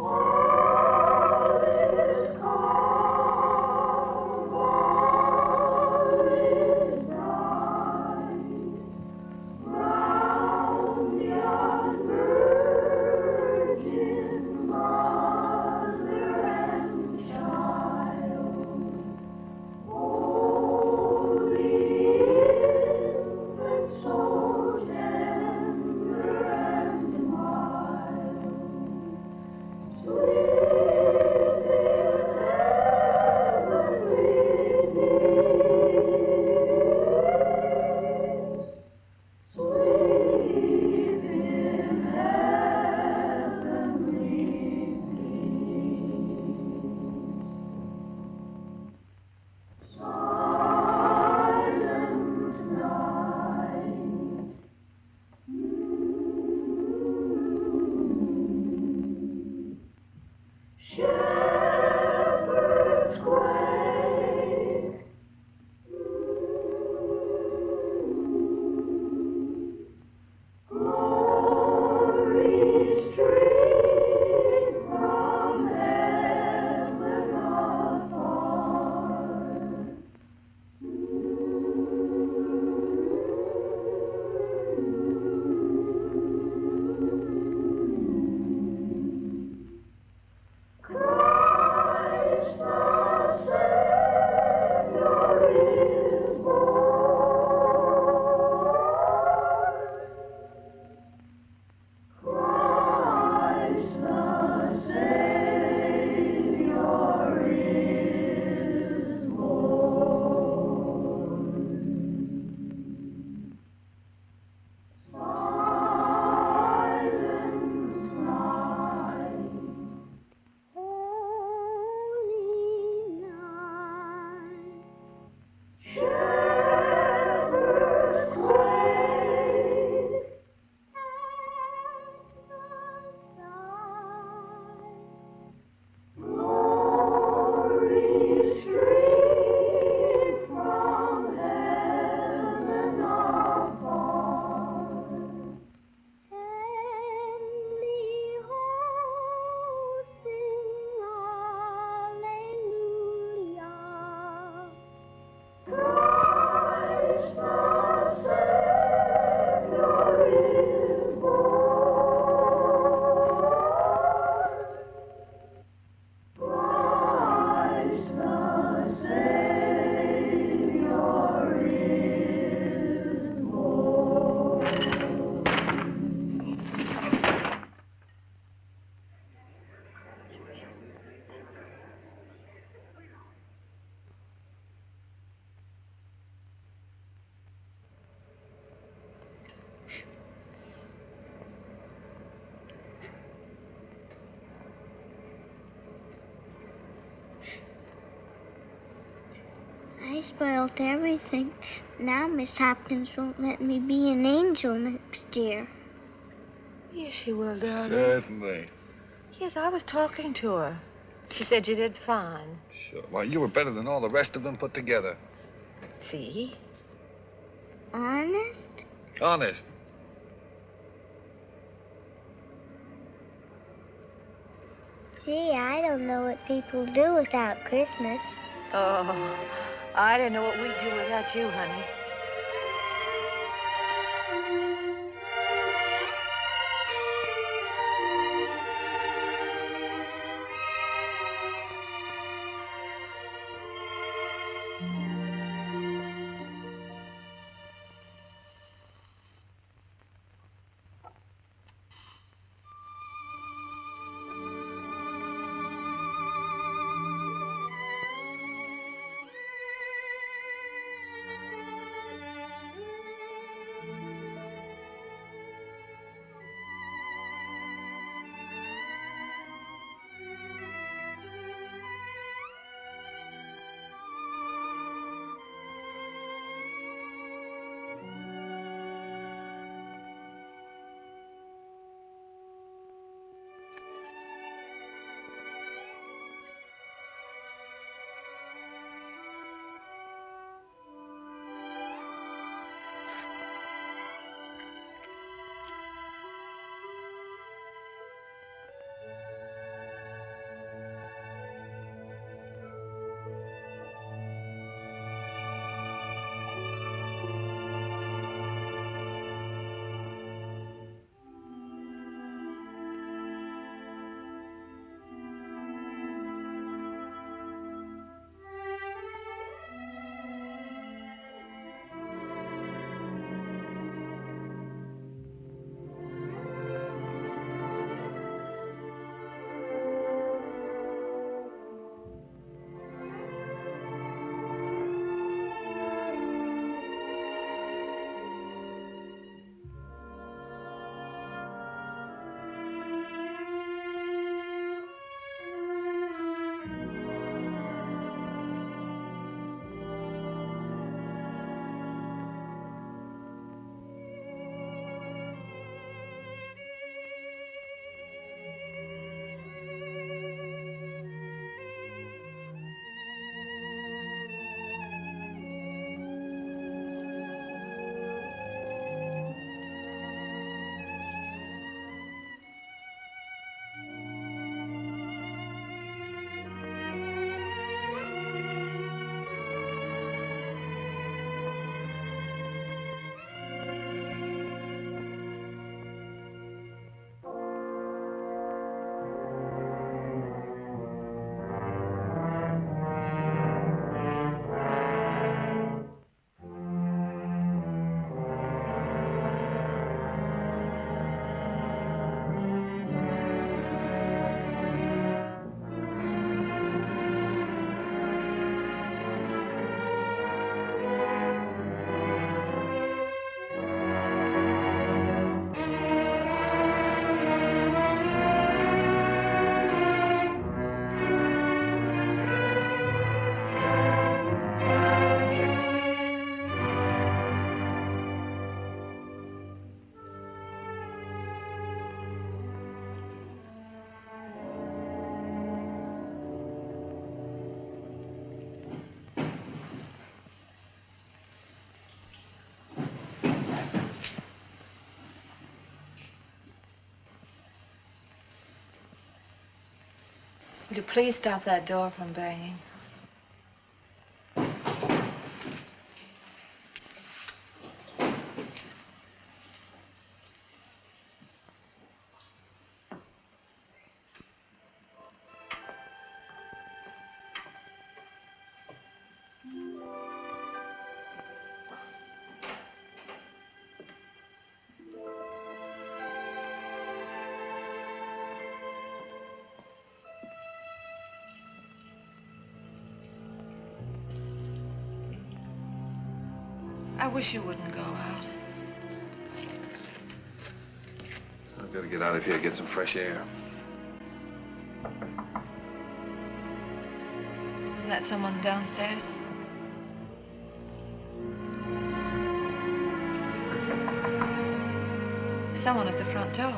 [SPEAKER 16] All is calm.
[SPEAKER 9] I spoiled everything. Now Miss Hopkins won't let me be an angel next year.
[SPEAKER 1] Yes, she will, darling.
[SPEAKER 4] Certainly.
[SPEAKER 1] Yes, I was talking to her. She said you did fine.
[SPEAKER 4] Sure. Well, you were better than all the rest of them put together.
[SPEAKER 1] See?
[SPEAKER 9] Honest?
[SPEAKER 4] Honest.
[SPEAKER 9] Gee, I don't know what people do without Christmas.
[SPEAKER 1] Oh, I don't know what we'd do without you, honey. Would you please stop that door from banging? I wish you wouldn't go out.
[SPEAKER 4] I've got to get out of here and get some fresh air.
[SPEAKER 1] Isn't that someone downstairs? Someone at the front door.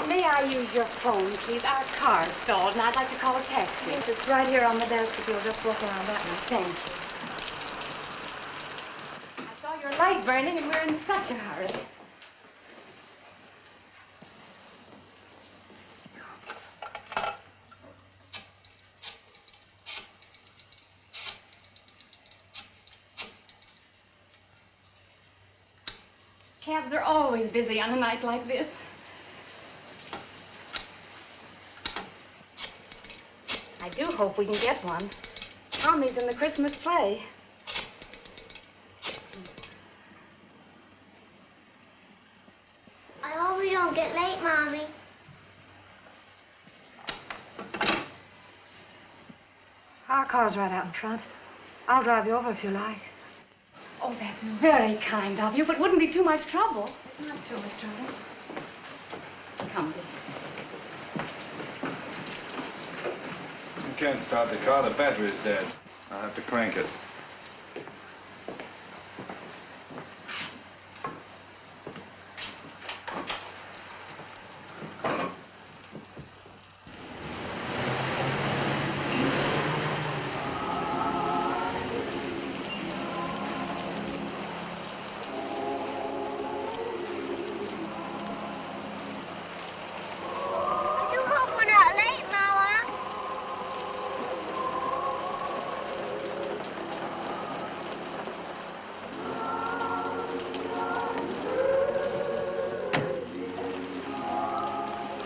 [SPEAKER 16] May I use your phone, please? Our car's stalled, and I'd like to call a taxi.
[SPEAKER 1] Yes, it's right here on the desk if you'll just walk around that way.
[SPEAKER 16] Thank you. I saw your light burning, and we're in such a hurry. Cabs are always busy on a night like this. I do hope we can get one. Tommy's in the Christmas play.
[SPEAKER 9] I hope we don't get late, Mommy.
[SPEAKER 1] Our car's right out in front. I'll drive you over if you like.
[SPEAKER 16] Oh, that's very kind of you, but wouldn't be too much trouble.
[SPEAKER 1] It's not too much trouble.
[SPEAKER 16] Come, dear.
[SPEAKER 4] You can't start the car. The battery's dead. I'll have to crank it.
[SPEAKER 9] I do hope we're not late, Mama.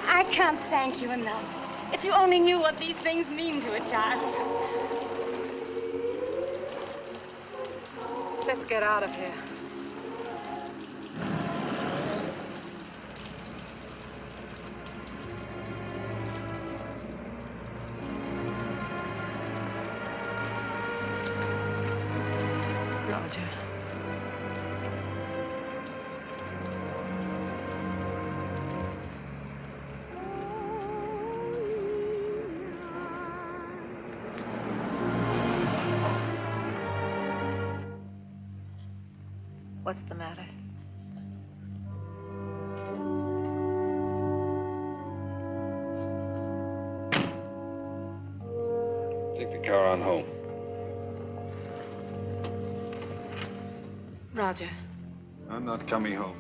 [SPEAKER 16] I can't thank you enough. If you only knew what these things mean to a child.
[SPEAKER 1] Let's get out of here. Roger. What's the matter?
[SPEAKER 4] Take the car on home.
[SPEAKER 1] Roger.
[SPEAKER 4] I'm not coming home.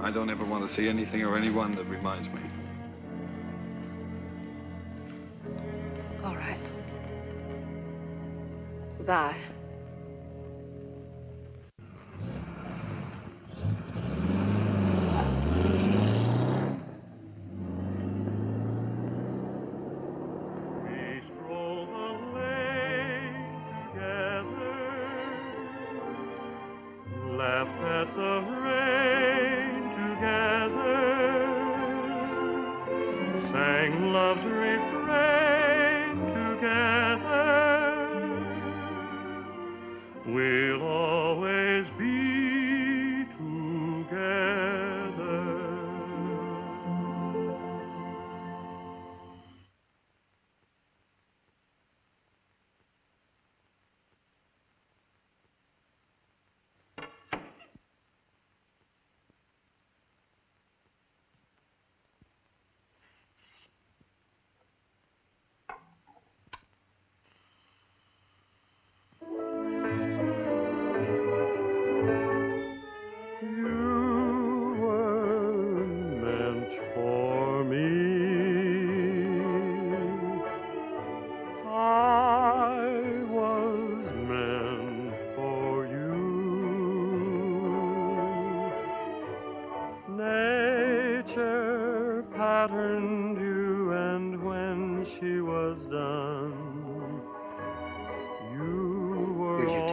[SPEAKER 4] I don't ever want to see anything or anyone that reminds me.
[SPEAKER 1] All right. Goodbye.
[SPEAKER 2] We stroll the lane together, laughed at the rain together, sang love's refrain together. We'll always be together.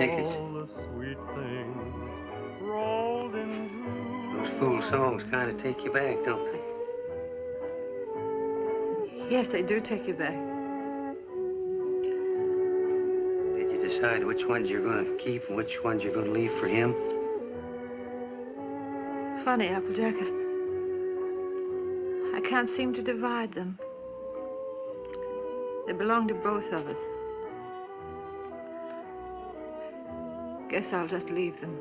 [SPEAKER 3] tickets.
[SPEAKER 2] the sweet things rolled into
[SPEAKER 3] Those fool songs kind of take you back, don't they?
[SPEAKER 1] Yes, they do take you back.
[SPEAKER 3] Did you decide which ones you're going to keep and which ones you're going to leave for him?
[SPEAKER 1] Funny, Applejack. I can't seem to divide them. They belong to both of us. Guess I'll just leave them.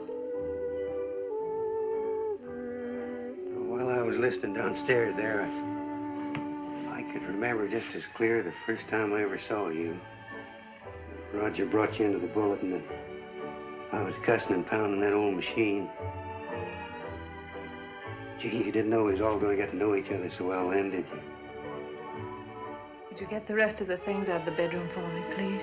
[SPEAKER 3] While I was listening downstairs there, I could remember just as clear the first time I ever saw you. Roger brought you into the Bulletin and I was cussing and pounding that old machine. Gee, you didn't know we was all going to get to know each other so well then, did you?
[SPEAKER 1] Would you get the rest of the things out of the bedroom for me, please?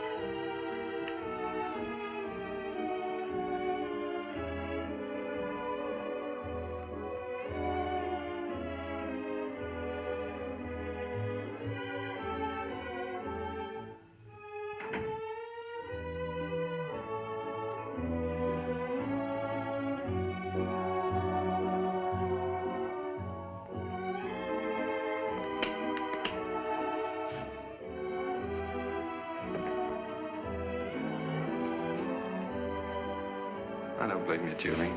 [SPEAKER 4] I don't blame you, Julie.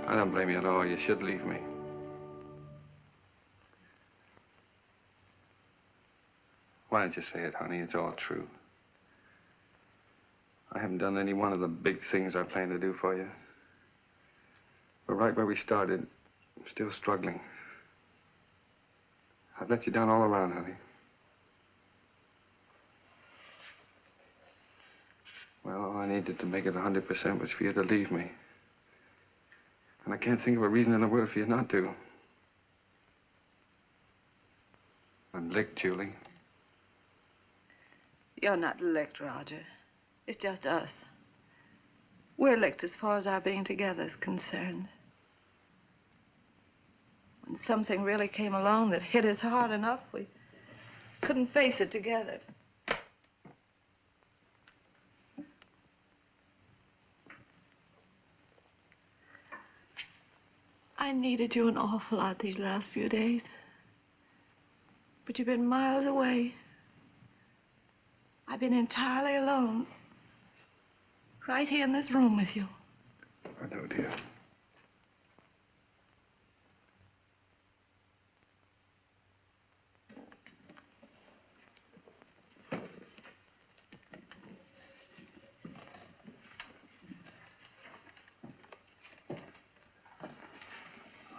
[SPEAKER 4] I don't blame you at all. You should leave me. Why don't you say it, honey? It's all true. I haven't done any one of the big things I plan to do for you. But right where we started, I'm still struggling. I've let you down all around, honey. Well, all I needed to make it 100% was for you to leave me. And I can't think of a reason in the world for you not to. I'm licked, Julie.
[SPEAKER 1] You're not licked, Roger. It's just us. We're licked as far as our being together is concerned. When something really came along that hit us hard enough, we couldn't face it together. I needed you an awful lot these last few days. But you've been miles away. I've been entirely alone. Right here in this room with you.
[SPEAKER 4] I know, dear.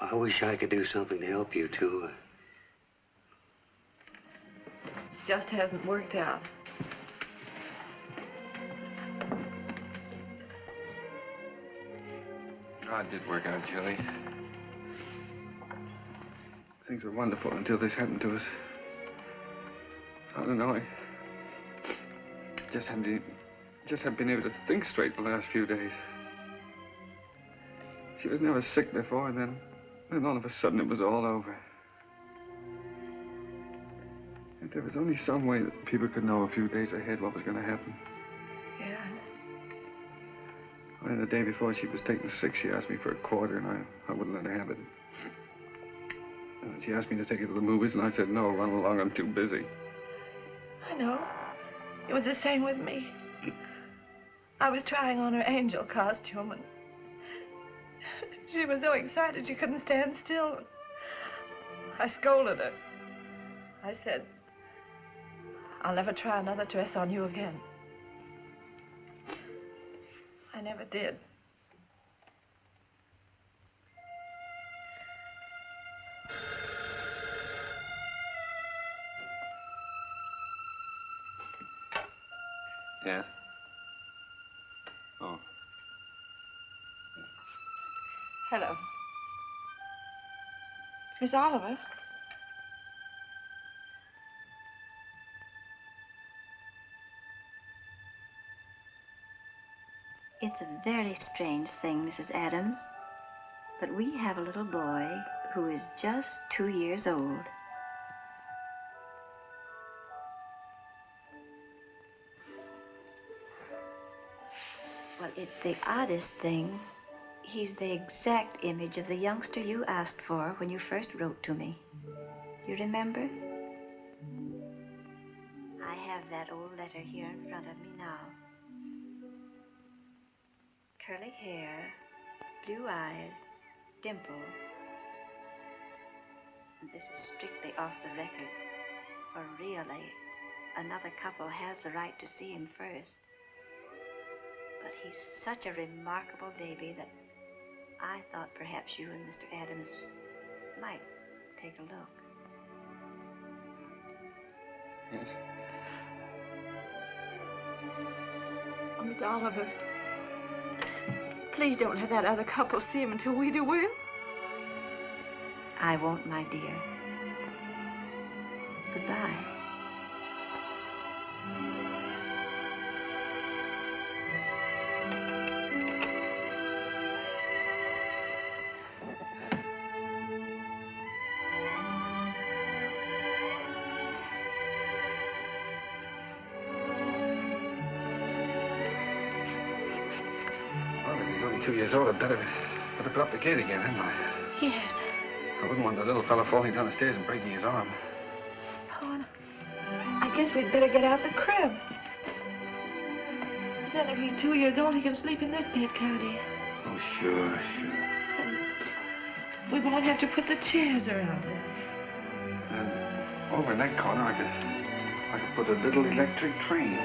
[SPEAKER 3] I wish I could do something to help you, too.
[SPEAKER 1] Just hasn't worked out.
[SPEAKER 4] Oh, it did work out, Julie. Things were wonderful until this happened to us. I don't know, I just haven't been able to think straight the last few days. She was never sick before, and then all of a sudden it was all over. If there was only some way that people could know a few days ahead what was going to happen.
[SPEAKER 1] Yeah.
[SPEAKER 4] And the day before she was taken sick, she asked me for a quarter, and I wouldn't let her have it. And she asked me to take her to the movies, and I said, no, run along, I'm too busy.
[SPEAKER 1] I know. It was the same with me. I was trying on her angel costume, and she was so excited she couldn't stand still. I scolded her. I said, I'll never try another dress on you again. I never did.
[SPEAKER 4] Yeah? Oh.
[SPEAKER 1] Hello. Miss Oliver?
[SPEAKER 12] It's a very strange thing, Mrs. Adams, but we have a little boy who is just 2 years old. Well, it's the oddest thing. He's the exact image of the youngster you asked for when you first wrote to me. You remember? I have that old letter here in front of me now. Curly hair, blue eyes, dimple. And this is strictly off the record. For really, another couple has the right to see him first. But he's such a remarkable baby that I thought perhaps you and Mr. Adams might take a look.
[SPEAKER 4] Yes.
[SPEAKER 1] Oh, Miss Oliver, please don't have that other couple see him until we do, will you?
[SPEAKER 12] I won't, my dear. Goodbye.
[SPEAKER 4] Well, if he's only 2 years old, I'd better put up the gate again, hadn't I?
[SPEAKER 1] Yes.
[SPEAKER 4] I wouldn't want the little fella falling down the stairs and breaking his arm.
[SPEAKER 1] Oh, I guess we'd better get out the crib. Then if he's 2 years old, he can sleep in this bed, can't he?
[SPEAKER 4] Oh, sure.
[SPEAKER 1] We won't have to put the chairs around him.
[SPEAKER 4] And over in that corner, I could put a little electric train.